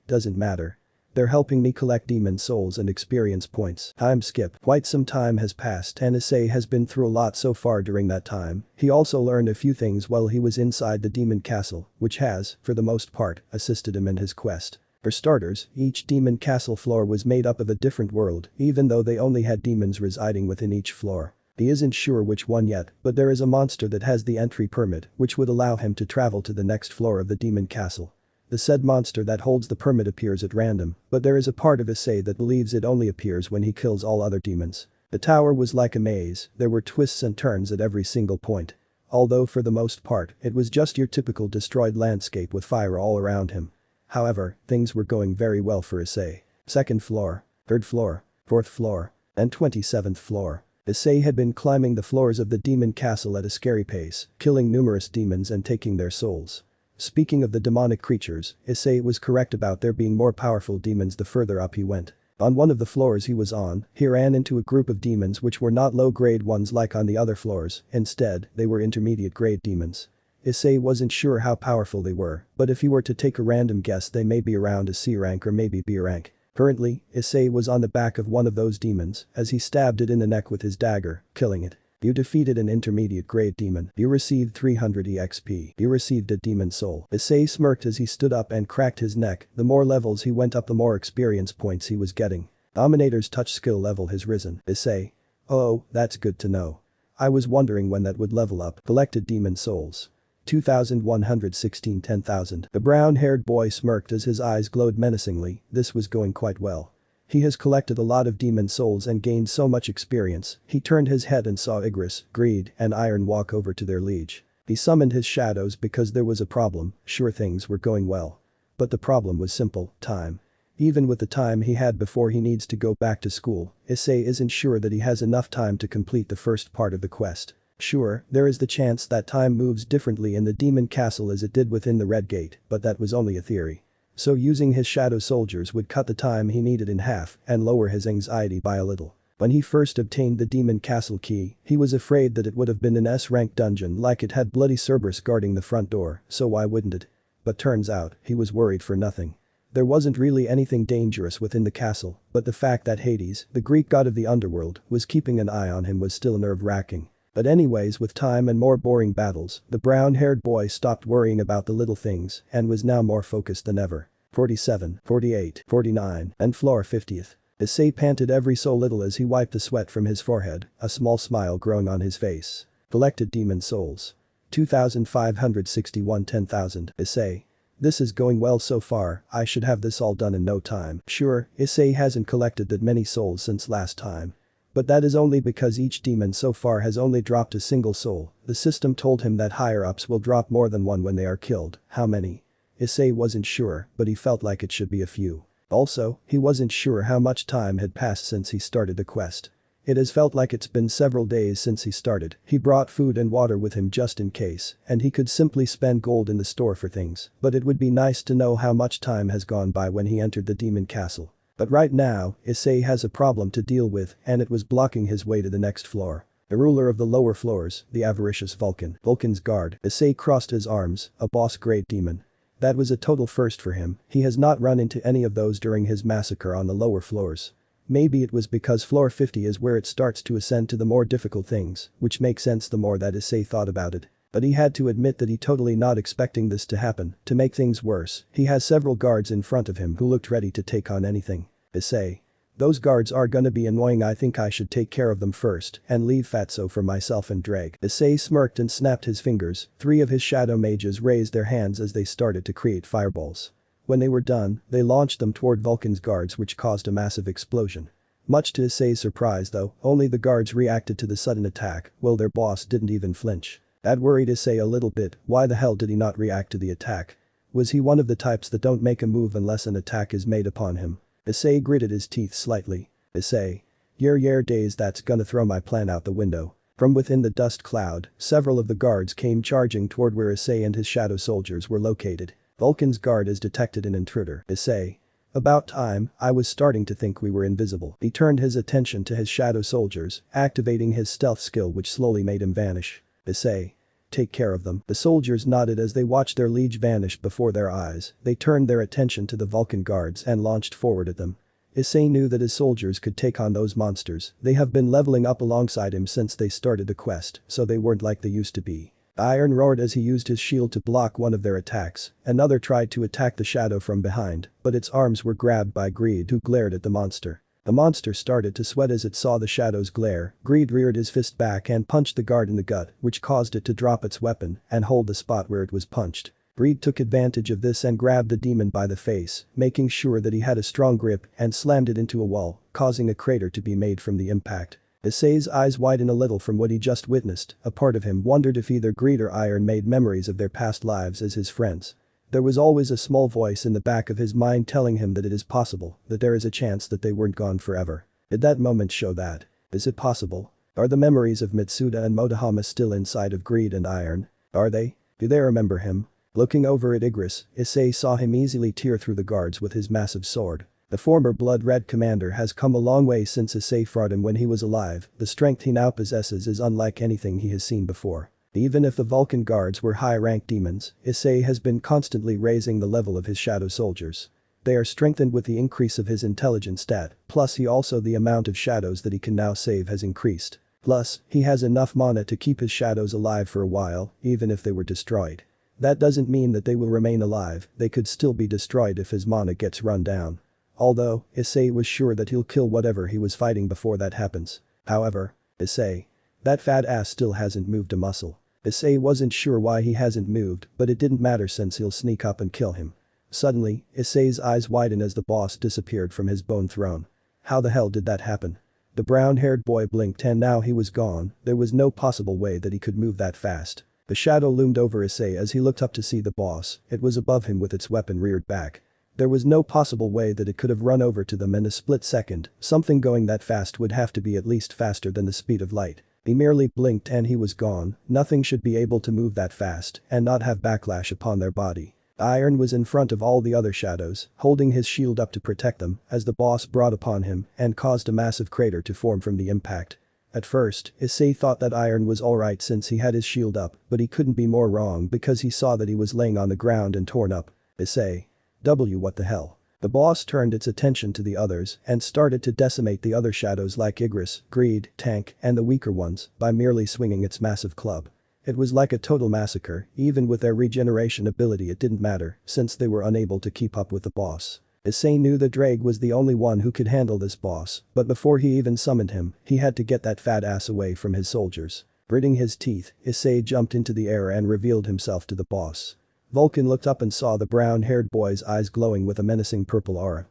Doesn't matter. They're helping me collect demon souls and experience points. Time skip. Quite some time has passed and Issei has been through a lot so far during that time. He also learned a few things while he was inside the demon castle, which has, for the most part, assisted him in his quest. For starters, each demon castle floor was made up of a different world, even though they only had demons residing within each floor. He isn't sure which one yet, but there is a monster that has the entry permit, which would allow him to travel to the next floor of the demon castle. The said monster that holds the permit appears at random, but there is a part of Issei that believes it only appears when he kills all other demons. The tower was like a maze, there were twists and turns at every single point. Although for the most part, it was just your typical destroyed landscape with fire all around him. However, things were going very well for Issei. 2nd floor, 3rd floor, 4th floor, and 27th floor. Issei had been climbing the floors of the demon castle at a scary pace, killing numerous demons and taking their souls. Speaking of the demonic creatures, Issei was correct about there being more powerful demons the further up he went. On one of the floors he was on, he ran into a group of demons which were not low-grade ones like on the other floors, instead, they were intermediate-grade demons. Issei wasn't sure how powerful they were, but if he were to take a random guess they may be around a C rank or maybe B rank. Currently, Issei was on the back of one of those demons as he stabbed it in the neck with his dagger, killing it. You defeated an intermediate grade demon. You received 300 EXP. You received a demon soul. Issei smirked as he stood up and cracked his neck. The more levels he went up the more experience points he was getting. Dominator's touch skill level has risen. Issei. Oh, that's good to know. I was wondering when that would level up. Collected demon souls. 2,116 10,000. The brown-haired boy smirked as his eyes glowed menacingly, this was going quite well. He has collected a lot of demon souls and gained so much experience, he turned his head and saw Igris, Greed, and Iron walk over to their liege. He summoned his shadows because there was a problem, sure things were going well. But the problem was simple, time. Even with the time he had before he needs to go back to school, Issei isn't sure that he has enough time to complete the first part of the quest. Sure, there is the chance that time moves differently in the demon castle as it did within the Red Gate, but that was only a theory. So using his shadow soldiers would cut the time he needed in half and lower his anxiety by a little. When he first obtained the demon castle key, he was afraid that it would have been an S-rank dungeon like it had bloody Cerberus guarding the front door, so why wouldn't it? But turns out, he was worried for nothing. There wasn't really anything dangerous within the castle, but the fact that Hades, the Greek god of the underworld, was keeping an eye on him was still nerve-wracking. But anyways, with time and more boring battles, the brown-haired boy stopped worrying about the little things and was now more focused than ever. 47, 48, 49, and floor 50th. Issei panted every so little as he wiped the sweat from his forehead, a small smile growing on his face. Collected demon souls. 2,561 10,000. Issei. This is going well so far, I should have this all done in no time. Sure, Issei hasn't collected that many souls since last time. But that is only because each demon so far has only dropped a single soul. The system told him that higher-ups will drop more than one when they are killed. How many? Issei wasn't sure, but he felt like it should be a few. Also, he wasn't sure how much time had passed since he started the quest. It has felt like it's been several days since he started. He brought food and water with him just in case, and he could simply spend gold in the store for things. But it would be nice to know how much time has gone by when he entered the demon castle. But right now, Issei has a problem to deal with and it was blocking his way to the next floor. The ruler of the lower floors, the avaricious Vulcan. Vulcan's guard. Issei crossed his arms, a boss-grade demon. That was a total first for him, he has not run into any of those during his massacre on the lower floors. Maybe it was because floor 50 is where it starts to ascend to the more difficult things, which makes sense the more that Issei thought about it. But he had to admit that he totally not expecting this to happen. To make things worse, he has several guards in front of him who looked ready to take on anything. Issei. Those guards are gonna be annoying. I think I should take care of them first and leave Fatso for myself and Drake. Issei smirked and snapped his fingers. 3 of his shadow mages raised their hands as they started to create fireballs. When they were done, they launched them toward Vulcan's guards, which caused a massive explosion. Much to Issei's surprise though, only the guards reacted to the sudden attack, while their boss didn't even flinch. That worried Issei a little bit. Why the hell did he not react to the attack? Was he one of the types that don't make a move unless an attack is made upon him? Issei gritted his teeth slightly. Issei. Yer days, that's gonna throw my plan out the window. From within the dust cloud, several of the guards came charging toward where Issei and his shadow soldiers were located. Vulcan's guard has detected an intruder. Issei. About time, I was starting to think we were invisible. He turned his attention to his shadow soldiers, activating his stealth skill which slowly made him vanish. Issei. Take care of them. The soldiers nodded as they watched their liege vanish before their eyes. They turned their attention to the Vulcan guards and launched forward at them. Issei knew that his soldiers could take on those monsters. They have been leveling up alongside him since they started the quest, so they weren't like they used to be. Iron roared as he used his shield to block one of their attacks. Another tried to attack the shadow from behind, but its arms were grabbed by Greed, who glared at the monster. The monster started to sweat as it saw the shadow's glare. Greed reared his fist back and punched the guard in the gut, which caused it to drop its weapon and hold the spot where it was punched. Greed took advantage of this and grabbed the demon by the face, making sure that he had a strong grip, and slammed it into a wall, causing a crater to be made from the impact. Issei's eyes widened a little from what he just witnessed. A part of him wondered if either Greed or Iron made memories of their past lives as his friends. There was always a small voice in the back of his mind telling him that it is possible, that there is a chance that they weren't gone forever. Did that moment show that? Is it possible? Are the memories of Mitsuda and Motohama still inside of Greed and Iron? Are they? Do they remember him? Looking over at Igris, Issei saw him easily tear through the guards with his massive sword. The former blood-red commander has come a long way since Issei fought him when he was alive. The strength he now possesses is unlike anything he has seen before. Even if the Vulcan guards were high-ranked demons, Issei has been constantly raising the level of his shadow soldiers. They are strengthened with the increase of his intelligence stat, plus the amount of shadows that he can now save has increased. Plus, he has enough mana to keep his shadows alive for a while, even if they were destroyed. That doesn't mean that they will remain alive, they could still be destroyed if his mana gets run down. Although, Issei was sure that he'll kill whatever he was fighting before that happens. However, Issei. That fat ass still hasn't moved a muscle. Issei wasn't sure why he hasn't moved, but it didn't matter since he'll sneak up and kill him. Suddenly, Issei's eyes widened as the boss disappeared from his bone throne. How the hell did that happen? The brown-haired boy blinked and now he was gone. There was no possible way that he could move that fast. The shadow loomed over Issei as he looked up to see the boss. It was above him with its weapon reared back. There was no possible way that it could have run over to them in a split second. Something going that fast would have to be at least faster than the speed of light. He merely blinked and he was gone. Nothing should be able to move that fast and not have backlash upon their body. Iron was in front of all the other shadows, holding his shield up to protect them as the boss brought upon him and caused a massive crater to form from the impact. At first, Issei thought that Iron was alright since he had his shield up, but he couldn't be more wrong because he saw that he was laying on the ground and torn up. Issei. What the hell? The boss turned its attention to the others and started to decimate the other shadows like Igris, Greed, Tank, and the weaker ones by merely swinging its massive club. It was like a total massacre. Even with their regeneration ability it didn't matter since they were unable to keep up with the boss. Issei knew that Drake was the only one who could handle this boss, but before he even summoned him, he had to get that fat ass away from his soldiers. Gritting his teeth, Issei jumped into the air and revealed himself to the boss. Vulcan looked up and saw the brown-haired boy's eyes glowing with a menacing purple aura.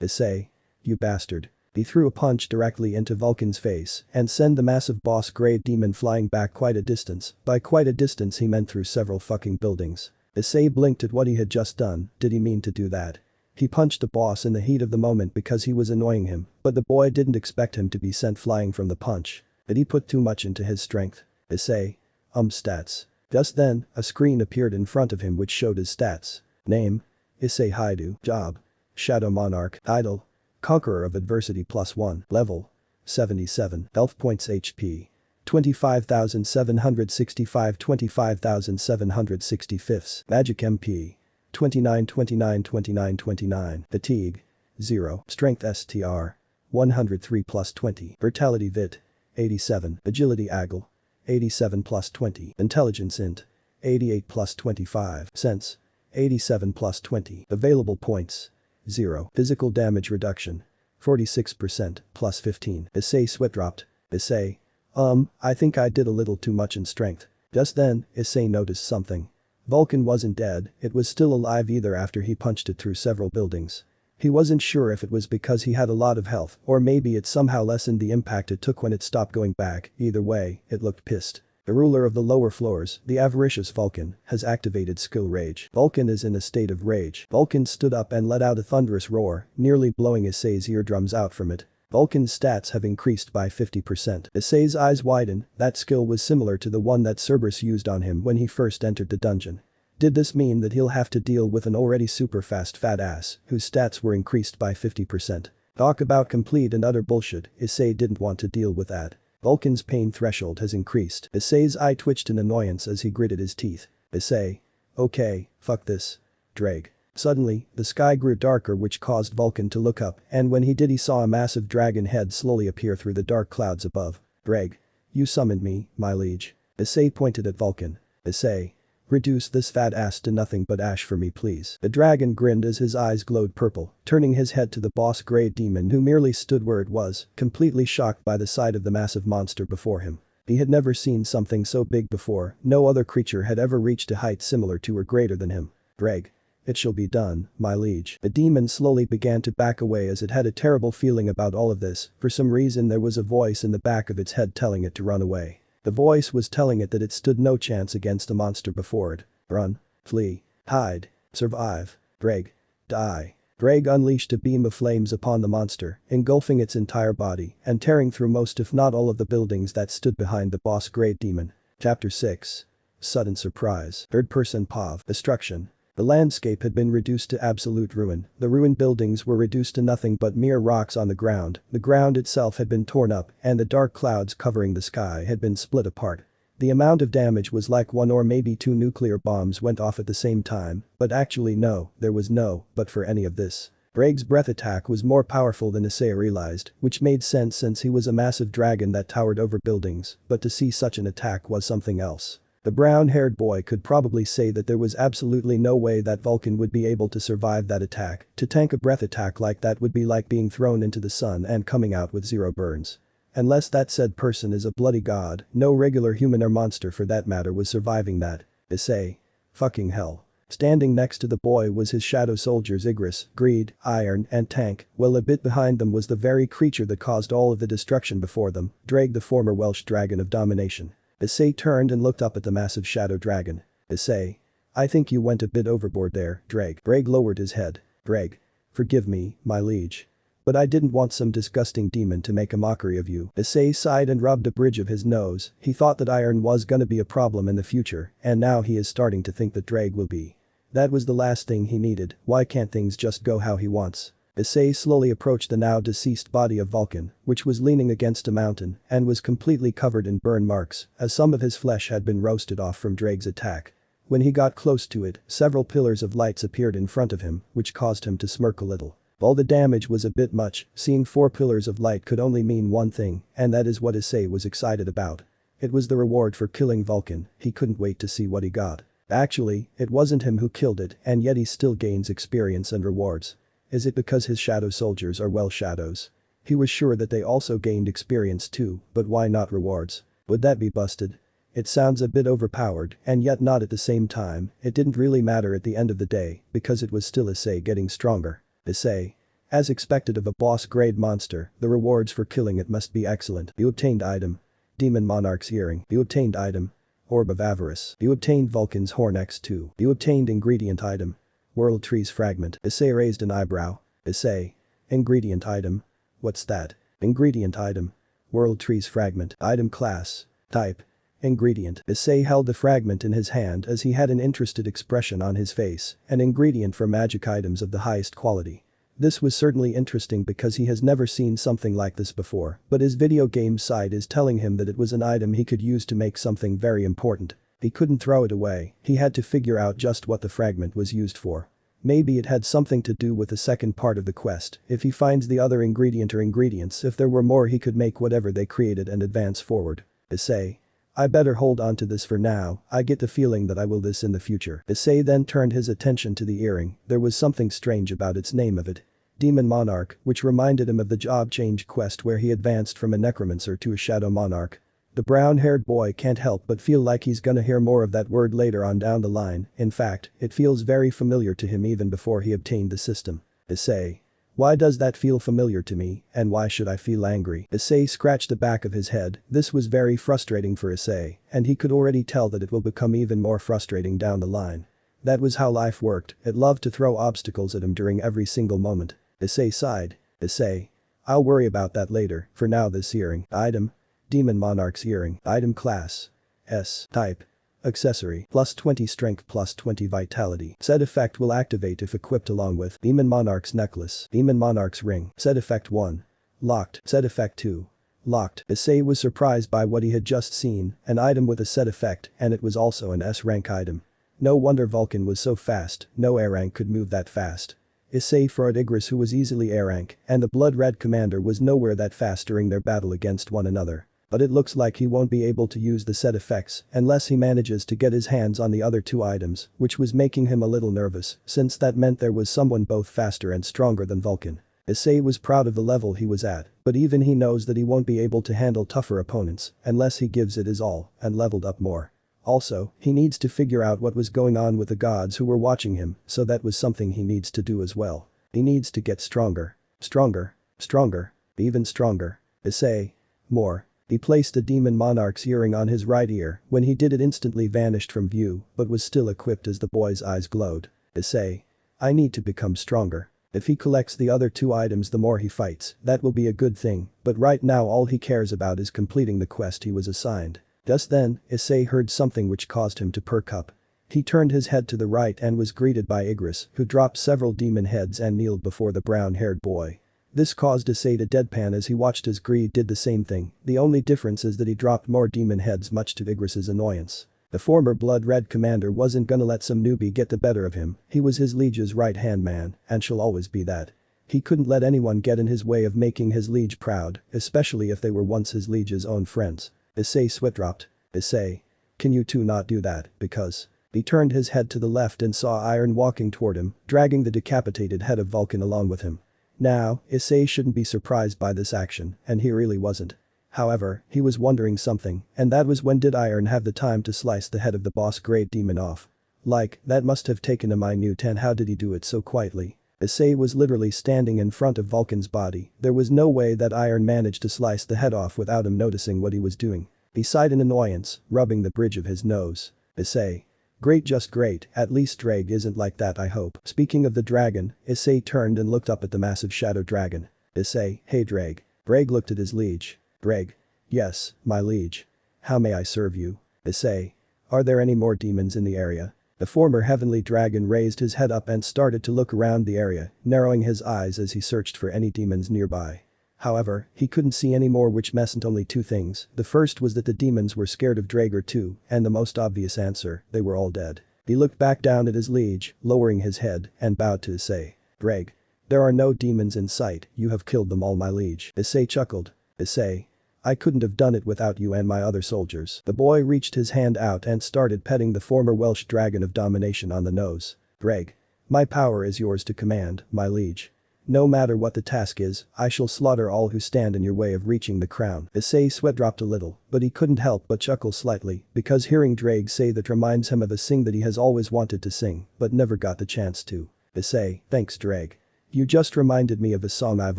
Issei. You bastard. He threw a punch directly into Vulcan's face and sent the massive boss-grade demon flying back quite a distance. By quite a distance he meant through several fucking buildings. Issei blinked at what he had just done. Did he mean to do that? He punched the boss in the heat of the moment because he was annoying him, but the boy didn't expect him to be sent flying from the punch. Did he put too much into his strength? Issei. Stats. Just then, a screen appeared in front of him which showed his stats. Name. Issei Haidu. Job. Shadow Monarch. Idol. Conqueror of Adversity +1. Level. 77. Health points HP. 25,765 25,765. Magic MP. 29 29 29 29. Fatigue. 0. Strength STR. 103 +20. Vitality Vit. 87. Agility Agile. 87 +20. Intelligence Int. 88 +25. Sense. 87 plus 20. Available points. 0. Physical damage reduction. 46% plus 15. Issei sweat dropped. Issei. I think I did a little too much in strength. Just then, Issei noticed something. Vulcan wasn't dead, it was still alive either after he punched it through several buildings. He wasn't sure if it was because he had a lot of health or maybe it somehow lessened the impact it took when it stopped going back, either way, it looked pissed. The ruler of the lower floors, the avaricious Vulcan, has activated skill rage. Vulcan is in a state of rage. Vulcan stood up and let out a thunderous roar, nearly blowing Issei's eardrums out from it. Vulcan's stats have increased by 50%. Issei's eyes widen, that skill was similar to the one that Cerberus used on him when he first entered the dungeon. Did this mean that he'll have to deal with an already super fast fat ass whose stats were increased by 50%? Talk about complete and utter bullshit, Issei didn't want to deal with that. Vulcan's pain threshold has increased. Issei's eye twitched in annoyance as he gritted his teeth. Issei. Okay, fuck this. Drag. Suddenly, the sky grew darker which caused Vulcan to look up and when he did he saw a massive dragon head slowly appear through the dark clouds above. Drag. You summoned me, my liege. Issei pointed at Vulcan. Issei. Reduce this fat ass to nothing but ash for me please. The dragon grinned as his eyes glowed purple, turning his head to the boss grey demon who merely stood where it was, completely shocked by the sight of the massive monster before him. He had never seen something so big before, no other creature had ever reached a height similar to or greater than him. Dreg. It shall be done, my liege. The demon slowly began to back away as it had a terrible feeling about all of this, for some reason there was a voice in the back of its head telling it to run away. The voice was telling it that it stood no chance against the monster before it. Run. Flee. Hide. Survive. Dreg. Die. Dreg unleashed a beam of flames upon the monster, engulfing its entire body and tearing through most if not all of the buildings that stood behind the boss great demon. Chapter 6. Sudden surprise. Third-person POV. Destruction. The landscape had been reduced to absolute ruin, the ruined buildings were reduced to nothing but mere rocks on the ground itself had been torn up and the dark clouds covering the sky had been split apart. The amount of damage was like one or maybe two nuclear bombs went off at the same time, but actually no, there was no but for any of this. Braig's breath attack was more powerful than Issei realized, which made sense since he was a massive dragon that towered over buildings, but to see such an attack was something else. The brown-haired boy could probably say that there was absolutely no way that Vulcan would be able to survive that attack. To tank a breath attack like that would be like being thrown into the sun and coming out with 0 burns. Unless that said person is a bloody god, no regular human or monster for that matter was surviving that. Issei. Fucking hell. Standing next to the boy was his shadow soldiers Igris, Greed, Iron, and Tank, while a bit behind them was the very creature that caused all of the destruction before them, Dreg the former Welsh dragon of domination. Issei turned and looked up at the massive shadow dragon. Issei. I think you went a bit overboard there, Dreg. Dreg lowered his head. Dreg. Forgive me, my liege. But I didn't want some disgusting demon to make a mockery of you. Issei sighed and rubbed a bridge of his nose, he thought that iron was gonna be a problem in the future, and now he is starting to think that Dreg will be. That was the last thing he needed, why can't things just go how he wants? Issei slowly approached the now deceased body of Vulcan, which was leaning against a mountain and was completely covered in burn marks, as some of his flesh had been roasted off from Dreg's attack. When he got close to it, several pillars of lights appeared in front of him, which caused him to smirk a little. All the damage was a bit much, seeing 4 pillars of light could only mean one thing, and that is what Issei was excited about. It was the reward for killing Vulcan, he couldn't wait to see what he got. Actually, it wasn't him who killed it, and yet he still gains experience and rewards. Is it because his shadow soldiers are well shadows? He was sure that they also gained experience too, but why not rewards? Would that be busted? It sounds a bit overpowered, and yet not at the same time, it didn't really matter at the end of the day, because it was still Issei getting stronger. Issei. As expected of a boss-grade monster, the rewards for killing it must be excellent. You obtained item. Demon Monarch's earring. You obtained item. Orb of Avarice. You obtained Vulcan's Horn X2. You obtained ingredient item. World Trees Fragment. Issei raised an eyebrow. Issei. Ingredient item. What's that? Ingredient item. World Trees Fragment. Item class. Type. Ingredient. Issei held the fragment in his hand as he had an interested expression on his face, an ingredient for magic items of the highest quality. This was certainly interesting because he has never seen something like this before, but his video game site is telling him that it was an item he could use to make something very important. He couldn't throw it away, he had to figure out just what the fragment was used for. Maybe it had something to do with the second part of the quest, if he finds the other ingredient or ingredients if there were more he could make whatever they created and advance forward. Issei. I better hold on to this for now, I get the feeling that I will this in the future. Issei then turned his attention to the earring, there was something strange about its name of it. Demon Monarch, which reminded him of the job change quest where he advanced from a necromancer to a shadow monarch. The brown-haired boy can't help but feel like he's gonna hear more of that word later on down the line, in fact, it feels very familiar to him even before he obtained the system. Issei. Why does that feel familiar to me, and why should I feel angry? Issei scratched the back of his head, this was very frustrating for Issei, and he could already tell that it will become even more frustrating down the line. That was how life worked, it loved to throw obstacles at him during every single moment. Issei sighed. Issei. I'll worry about that later, for now this earring. Item. Demon Monarch's earring. Item class. S. Type. Accessory. Plus 20 strength plus 20 vitality. Said effect will activate if equipped along with Demon Monarch's necklace. Demon Monarch's ring. Said effect 1. Locked. Said effect 2. Locked. Issei was surprised by what he had just seen, an item with a said effect, and it was also an S-rank item. No wonder Vulcan was so fast, no A rank could move that fast. Issei fought Igris who was easily A rank, and the blood red commander was nowhere that fast during their battle against one another. But it looks like he won't be able to use the set effects unless he manages to get his hands on the other two items, which was making him a little nervous, since that meant there was someone both faster and stronger than Vulcan. Issei was proud of the level he was at, but even he knows that he won't be able to handle tougher opponents unless he gives it his all and leveled up more. Also, he needs to figure out what was going on with the gods who were watching him, so that was something he needs to do as well. He needs to get stronger. Stronger. Stronger. Even stronger. Issei. More. He placed the Demon Monarch's earring on his right ear, when he did it instantly vanished from view, but was still equipped as the boy's eyes glowed. Issei. I need to become stronger. If he collects the other two items the more he fights, that will be a good thing, but right now all he cares about is completing the quest he was assigned. Just then, Issei heard something which caused him to perk up. He turned his head to the right and was greeted by Igris, who dropped several demon heads and kneeled before the brown-haired boy. This caused Issei to deadpan as he watched as Greed did the same thing, the only difference is that he dropped more demon heads much to Igris's annoyance. The former blood red commander wasn't gonna let some newbie get the better of him, he was his liege's right-hand man, and shall always be that. He couldn't let anyone get in his way of making his liege proud, especially if they were once his liege's own friends. Issei sweat dropped. Issei. Can you two not do that, because… He turned his head to the left and saw Iron walking toward him, dragging the decapitated head of Vulcan along with him. Now, Issei shouldn't be surprised by this action, and he really wasn't. However, he was wondering something, and that was when did Iron have the time to slice the head of the boss great demon off? Like, that must have taken a minute and how did he do it so quietly? Issei was literally standing in front of Vulcan's body, there was no way that Iron managed to slice the head off without him noticing what he was doing. He sighed in annoyance, rubbing the bridge of his nose. Issei. Great, just great, at least Drag isn't like that I hope. Speaking of the dragon, Issei turned and looked up at the massive shadow dragon. Issei, hey Drag. Drag looked at his liege. Drag. Yes, my liege. How may I serve you? Issei. Are there any more demons in the area? The former heavenly dragon raised his head up and started to look around the area, narrowing his eyes as he searched for any demons nearby. However, he couldn't see any more, which meant only two things. The first was that the demons were scared of Drager too, and the most obvious answer, they were all dead. He looked back down at his liege, lowering his head, and bowed to Issei. Drag. There are no demons in sight, you have killed them all my liege. Issei chuckled. Issei. I couldn't have done it without you and my other soldiers. The boy reached his hand out and started petting the former Welsh dragon of domination on the nose. Drag. My power is yours to command, my liege. No matter what the task is, I shall slaughter all who stand in your way of reaching the crown. Issei's sweat dropped a little, but he couldn't help but chuckle slightly, because hearing Drag say that reminds him of a sing that he has always wanted to sing, but never got the chance to. Issei, thanks Drag. You just reminded me of a song I've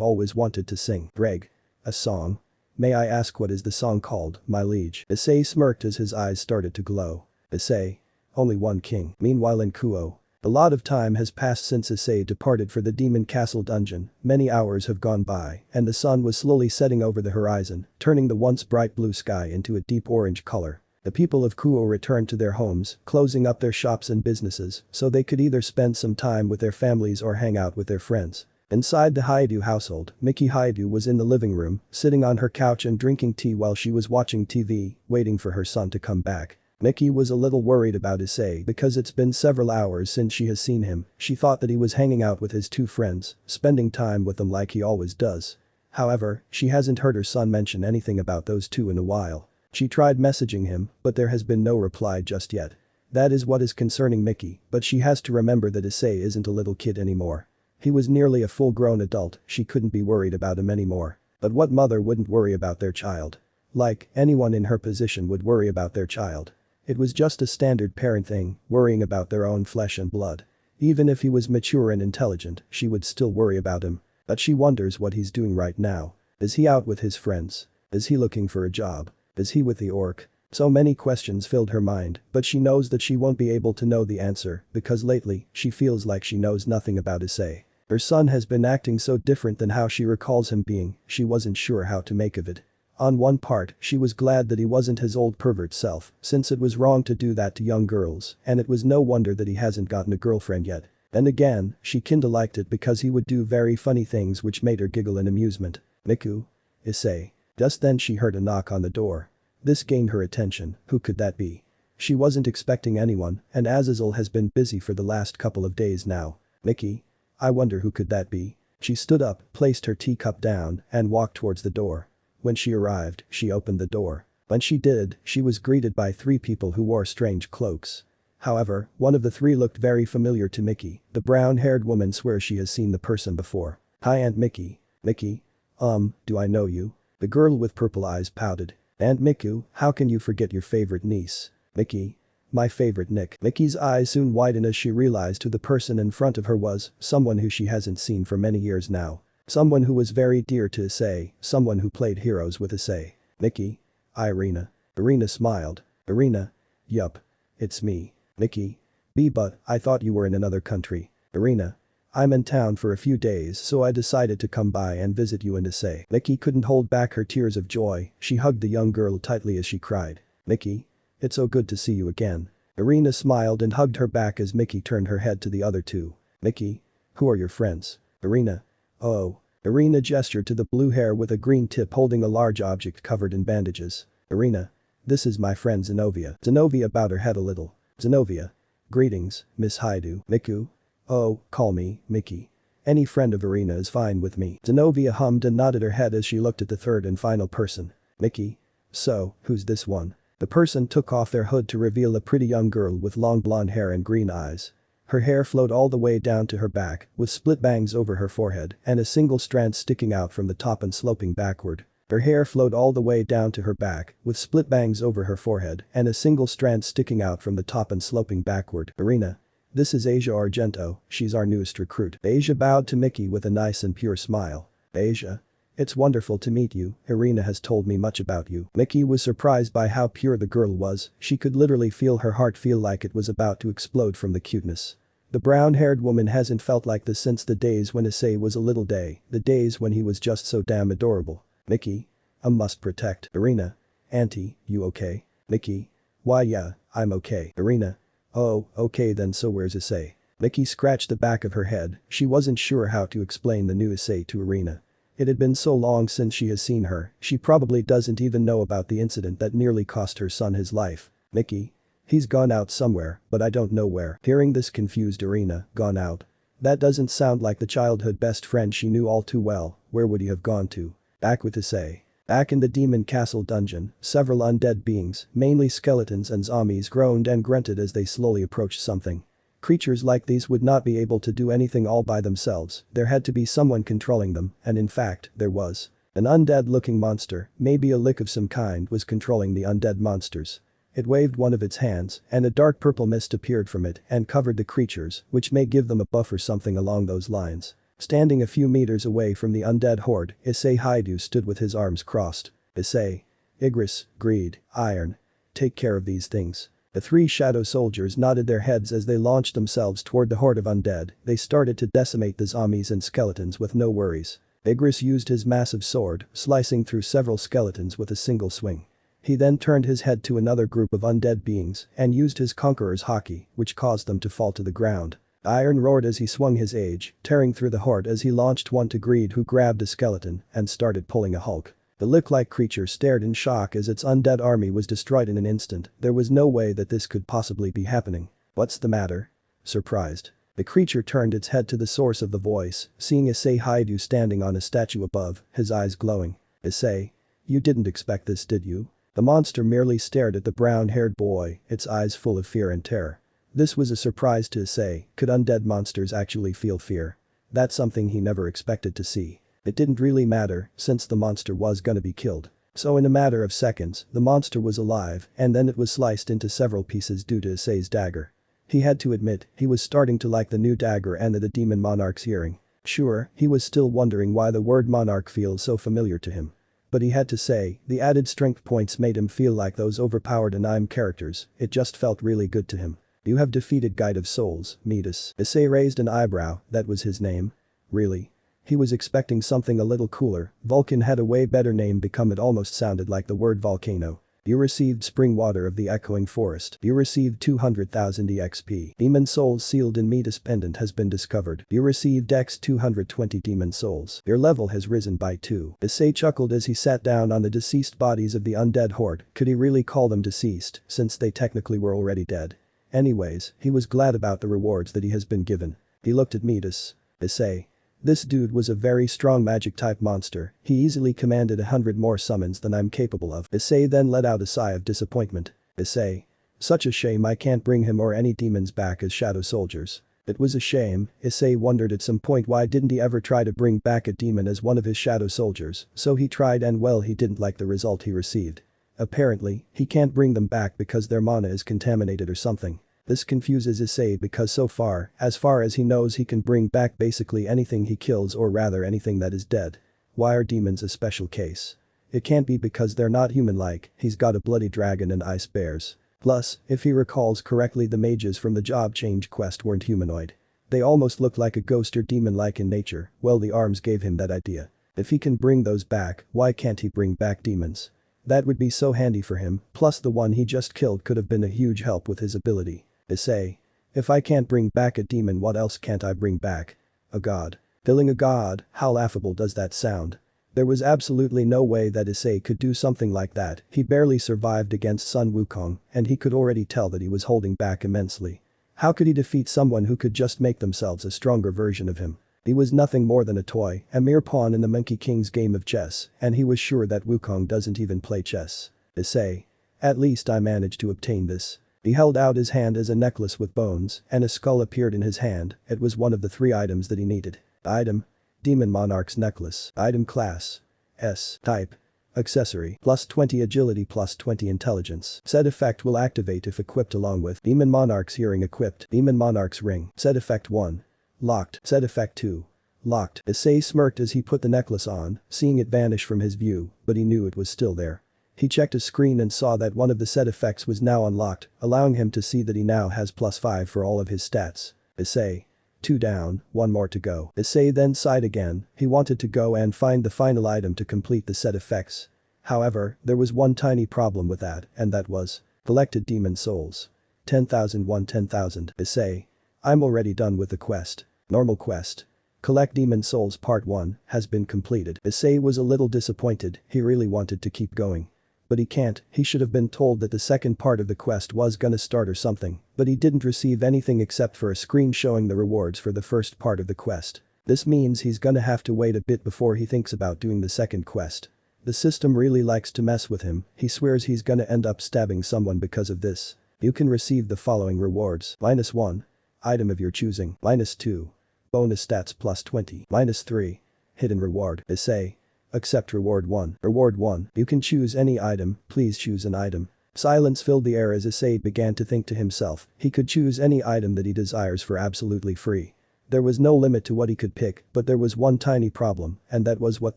always wanted to sing. Drag. A song? May I ask what is the song called, my liege? Issei smirked as his eyes started to glow. Issei. Only one king. Meanwhile in Kuo. A lot of time has passed since Issei departed for the Demon Castle dungeon, many hours have gone by, and the sun was slowly setting over the horizon, turning the once bright blue sky into a deep orange color. The people of Kuo returned to their homes, closing up their shops and businesses, so they could either spend some time with their families or hang out with their friends. Inside the Haidu household, Miki Haidu was in the living room, sitting on her couch and drinking tea while she was watching TV, waiting for her son to come back. Miki was a little worried about Issei because it's been several hours since she has seen him, she thought that he was hanging out with his two friends, spending time with them like he always does. However, she hasn't heard her son mention anything about those two in a while. She tried messaging him, but there has been no reply just yet. That is what is concerning Mickey, but she has to remember that Issei isn't a little kid anymore. He was nearly a full-grown adult, she couldn't be worried about him anymore. But what mother wouldn't worry about their child? Like, anyone in her position would worry about their child. It was just a standard parent thing, worrying about their own flesh and blood. Even if he was mature and intelligent, she would still worry about him. But she wonders what he's doing right now. Is he out with his friends? Is he looking for a job? Is he with the orc? So many questions filled her mind, but she knows that she won't be able to know the answer because lately, she feels like she knows nothing about Issei. Her son has been acting so different than how she recalls him being, she wasn't sure how to make of it. On one part, she was glad that he wasn't his old pervert self, since it was wrong to do that to young girls, and it was no wonder that he hasn't gotten a girlfriend yet. And again, she kinda liked it because he would do very funny things which made her giggle in amusement. Miku? Issei. Just then she heard a knock on the door. This gained her attention, who could that be? She wasn't expecting anyone, and Azazel has been busy for the last couple of days now. Mickey? I wonder who could that be? She stood up, placed her teacup down, and walked towards the door. When she arrived, she opened the door. When she did, she was greeted by 3 people who wore strange cloaks. However, one of the 3 looked very familiar to Mickey. The brown-haired woman swears she has seen the person before. Hi Aunt Mickey. Mickey? Do I know you? The girl with purple eyes pouted. Aunt Miku, how can you forget your favorite niece? Mickey? My favorite Nick. Mickey's eyes soon widened as she realized who the person in front of her was, someone who she hasn't seen for many years now. Someone who was very dear to Issei, someone who played heroes with Issei. Mickey? Irina. Irina smiled. Irina? Yup. It's me. Mickey? But I thought you were in another country. Irina? I'm in town for a few days so I decided to come by and visit you and Issei. Mickey couldn't hold back her tears of joy, she hugged the young girl tightly as she cried. Mickey? It's so good to see you again. Irina smiled and hugged her back as Mickey turned her head to the other 2. Mickey? Who are your friends? Irina? Oh. Irina gestured to the blue hair with a green tip holding a large object covered in bandages. Irina? This is my friend Zenobia. Zenobia bowed her head a little. Zenobia? Greetings, Miss Haidu. Miku? Oh, call me, Mickey. Any friend of Irina is fine with me. Zenobia hummed and nodded her head as she looked at the third and final person. Mickey? So, who's this one? The person took off their hood to reveal a pretty young girl with long blonde hair and green eyes. Her hair flowed all the way down to her back, with split bangs over her forehead and a single strand sticking out from the top and sloping backward. Her hair flowed all the way down to her back, with split bangs over her forehead and a single strand sticking out from the top and sloping backward. Irina? This is Asia Argento, she's our newest recruit. Asia bowed to Mickey with a nice and pure smile. Asia? It's wonderful to meet you, Irina has told me much about you. Mickey was surprised by how pure the girl was, she could literally feel her heart feel like it was about to explode from the cuteness. The brown-haired woman hasn't felt like this since the days when Issei was a little day, the days when he was just so damn adorable. Mickey? I must protect. Irina? Auntie, you okay? Mickey? Why yeah, I'm okay. Irina? Oh, okay then so where's Issei? Mickey scratched the back of her head, she wasn't sure how to explain the new Issei to Irina. It had been so long since she has seen her, she probably doesn't even know about the incident that nearly cost her son his life. Mickey? He's gone out somewhere, but I don't know where. Hearing this confused Irina, gone out? That doesn't sound like the childhood best friend she knew all too well, where would he have gone to? Back with Issei. Back in the demon castle dungeon, several undead beings, mainly skeletons and zombies groaned and grunted as they slowly approached something. Creatures like these would not be able to do anything all by themselves, there had to be someone controlling them, and in fact, there was. An undead-looking monster, maybe a lick of some kind, was controlling the undead monsters. It waved one of its hands, and a dark purple mist appeared from it and covered the creatures, which may give them a buff or something along those lines. Standing a few meters away from the undead horde, Issei Haidu stood with his arms crossed. Issei. Igris, Greed, Iron. Take care of these things. The 3 shadow soldiers nodded their heads as they launched themselves toward the horde of undead, they started to decimate the zombies and skeletons with no worries. Igris used his massive sword, slicing through several skeletons with a single swing. He then turned his head to another group of undead beings and used his conqueror's haki, which caused them to fall to the ground. Iron roared as he swung his age, tearing through the horde as he launched one to Greed who grabbed a skeleton and started pulling a hulk. The lick-like creature stared in shock as its undead army was destroyed in an instant, there was no way that this could possibly be happening. What's the matter? Surprised. The creature turned its head to the source of the voice, seeing Issei Haidu standing on a statue above, his eyes glowing. Issei? You didn't expect this did you? The monster merely stared at the brown-haired boy, its eyes full of fear and terror. This was a surprise to Issei. Could undead monsters actually feel fear? That's something he never expected to see. It didn't really matter, since the monster was gonna be killed. So in a matter of seconds, the monster was alive, and then it was sliced into several pieces due to Issei's dagger. He had to admit, he was starting to like the new dagger and the demon monarch's hearing. Sure, he was still wondering why the word monarch feels so familiar to him. But he had to say, the added strength points made him feel like those overpowered anime characters, it just felt really good to him. You have defeated Guide of Souls, Midas. Issei raised an eyebrow, that was his name? Really? He was expecting something a little cooler. Vulcan had a way better name become it almost sounded like the word volcano. You received spring water of the echoing forest. You received 200,000 EXP. Demon souls sealed in Midas pendant has been discovered. You received X 220 demon souls. Your level has risen by 2. Issei chuckled as he sat down on the deceased bodies of the undead horde. Could he really call them deceased, since they technically were already dead? Anyways, he was glad about the rewards that he has been given. He looked at Midas. Issei. This dude was a very strong magic-type monster, he easily commanded 100 more summons than I'm capable of. Issei then let out a sigh of disappointment. Issei. Such a shame I can't bring him or any demons back as shadow soldiers. It was a shame. Issei wondered at some point why didn't he ever try to bring back a demon as one of his shadow soldiers, so he tried and well he didn't like the result he received. Apparently, he can't bring them back because their mana is contaminated or something. This confuses Issei because so far as he knows he can bring back basically anything he kills or rather anything that is dead. Why are demons a special case? It can't be because they're not human-like, he's got a bloody dragon and ice bears. Plus, if he recalls correctly the mages from the job change quest weren't humanoid. They almost look like a ghost or demon-like in nature, well the arms gave him that idea. If he can bring those back, why can't he bring back demons? That would be so handy for him, plus the one he just killed could have been a huge help with his ability. Issei. If I can't bring back a demon what else can't I bring back? A god. Killing a god, how laughable does that sound? There was absolutely no way that Issei could do something like that, he barely survived against Sun Wukong and he could already tell that he was holding back immensely. How could he defeat someone who could just make themselves a stronger version of him? He was nothing more than a toy, a mere pawn in the Monkey King's game of chess, and he was sure that Wukong doesn't even play chess. Issei. At least I managed to obtain this. He held out his hand as a necklace with bones, and a skull appeared in his hand, it was one of the 3 items that he needed. Item. Demon Monarch's necklace. Item class. S. Type. Accessory. Plus 20 agility plus 20 intelligence. Said effect will activate if equipped along with Demon Monarch's hearing equipped. Demon Monarch's ring. Said effect 1. Locked. Said effect 2. Locked. Issei smirked as he put the necklace on, seeing it vanish from his view, but he knew it was still there. He checked his screen and saw that one of the set effects was now unlocked, allowing him to see that he now has +5 for all of his stats. Issei. 2 down, 1 more to go. Issei then sighed again, he wanted to go and find the final item to complete the set effects. However, there was one tiny problem with that, and that was collected demon souls. 10,001 10,000. Issei. I'm already done with the quest. Normal quest. Collect demon souls part 1 has been completed. Issei was a little disappointed, he really wanted to keep going. But he can't, he should have been told that the second part of the quest was gonna start or something, but he didn't receive anything except for a screen showing the rewards for the first part of the quest. This means he's gonna have to wait a bit before he thinks about doing the second quest. The system really likes to mess with him, he swears he's gonna end up stabbing someone because of this. You can receive the following rewards. -1. Item of your choosing. -2. Bonus stats +20. -3. Hidden reward. Issei. Accept reward 1. Reward 1. You can choose any item, please choose an item. Silence filled the air as Issei began to think to himself, he could choose any item that he desires for absolutely free. There was no limit to what he could pick, but there was one tiny problem, and that was what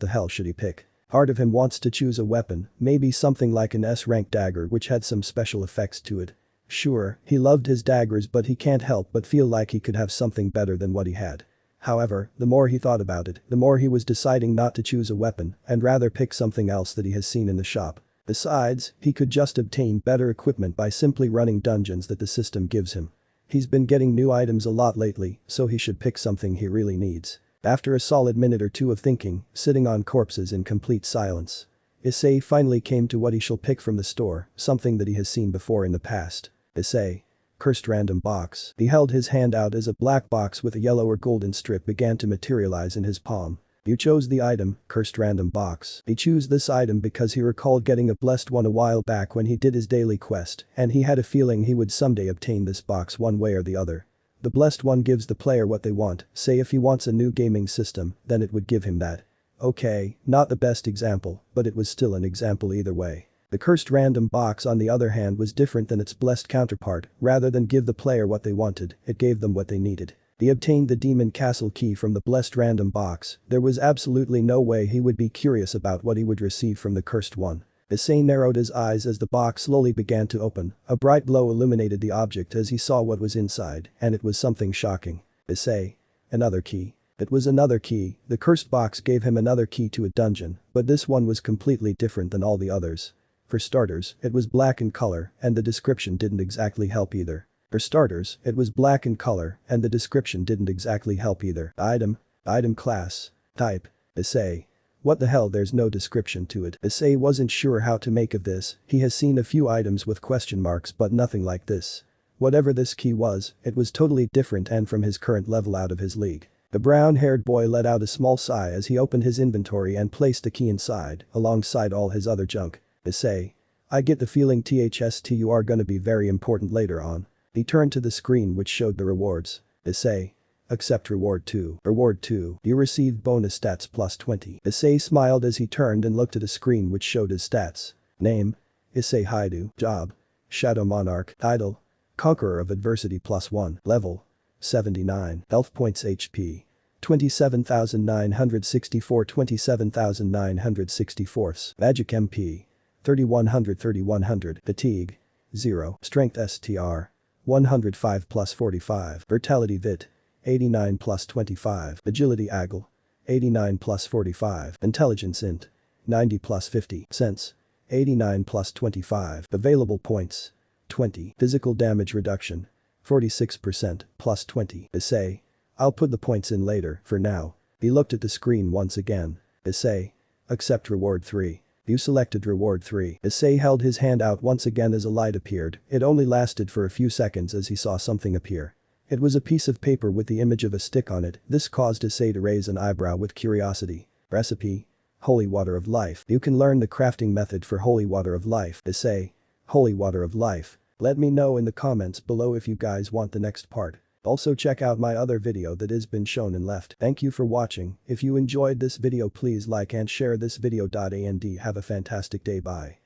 the hell should he pick? Part of him wants to choose a weapon, maybe something like an S-rank dagger which had some special effects to it. Sure, he loved his daggers but he can't help but feel like he could have something better than what he had. However, the more he thought about it, the more he was deciding not to choose a weapon and rather pick something else that he has seen in the shop. Besides, he could just obtain better equipment by simply running dungeons that the system gives him. He's been getting new items a lot lately, so he should pick something he really needs. After a solid minute or 2 of thinking, sitting on corpses in complete silence, Issei finally came to what he shall pick from the store, something that he has seen before in the past. Issei. Cursed random box. He held his hand out as a black box with a yellow or golden strip began to materialize in his palm. You chose the item, cursed random box. He chose this item because he recalled getting a blessed one a while back when he did his daily quest, and he had a feeling he would someday obtain this box one way or the other. The blessed one gives the player what they want, say if he wants a new gaming system, then it would give him that. Okay, not the best example, but it was still an example either way. The cursed random box on the other hand was different than its blessed counterpart, rather than give the player what they wanted, it gave them what they needed. He obtained the demon castle key from the blessed random box, there was absolutely no way he would be curious about what he would receive from the cursed one. Issei narrowed his eyes as the box slowly began to open, a bright glow illuminated the object as he saw what was inside, and it was something shocking. Issei. Another key. It was another key, the cursed box gave him another key to a dungeon, but this one was completely different than all the others. For starters, it was black in color, and the description didn't exactly help either. For starters, it was black in color, and the description didn't exactly help either. Item. Item class. Type. Issei. What the hell, there's no description to it. Issei wasn't sure how to make of this, he has seen a few items with question marks but nothing like this. Whatever this key was, it was totally different and from his current level out of his league. The brown-haired boy let out a small sigh as he opened his inventory and placed the key inside, alongside all his other junk. Issei. I get the feeling THST you are gonna be very important later on. He turned to the screen which showed the rewards. Issei. Accept reward 2. Reward 2. You received bonus stats plus 20. Issei smiled as he turned and looked at a screen which showed his stats. Name. Issei Haidu. Job. Shadow Monarch. Title. Conqueror of Adversity plus 1. Level. 79. Health points HP. 27,964 27,964. Magic MP. 3100 Fatigue. 0. Strength STR. 105 plus 45. Vitality Vit. 89 plus 25. Agility Agile. 89 plus 45. Intelligence Int. 90 plus 50. Sense. 89 plus 25. Available points. 20. Physical damage reduction. 46% plus 20. Issei. I'll put the points in later, for now. He looked at the screen once again. Issei. Accept reward 3. You selected reward 3. Issei held his hand out once again as a light appeared, it only lasted for a few seconds as he saw something appear. It was a piece of paper with the image of a stick on it, this caused Issei to raise an eyebrow with curiosity. Recipe. Holy Water of Life. You can learn the crafting method for Holy Water of Life. Issei. Holy Water of Life. Let me know in the comments below if you guys want the next part. Also check out my other video that has been shown and left. Thank you for watching, if you enjoyed this video please like and share this video. And have a fantastic day, bye.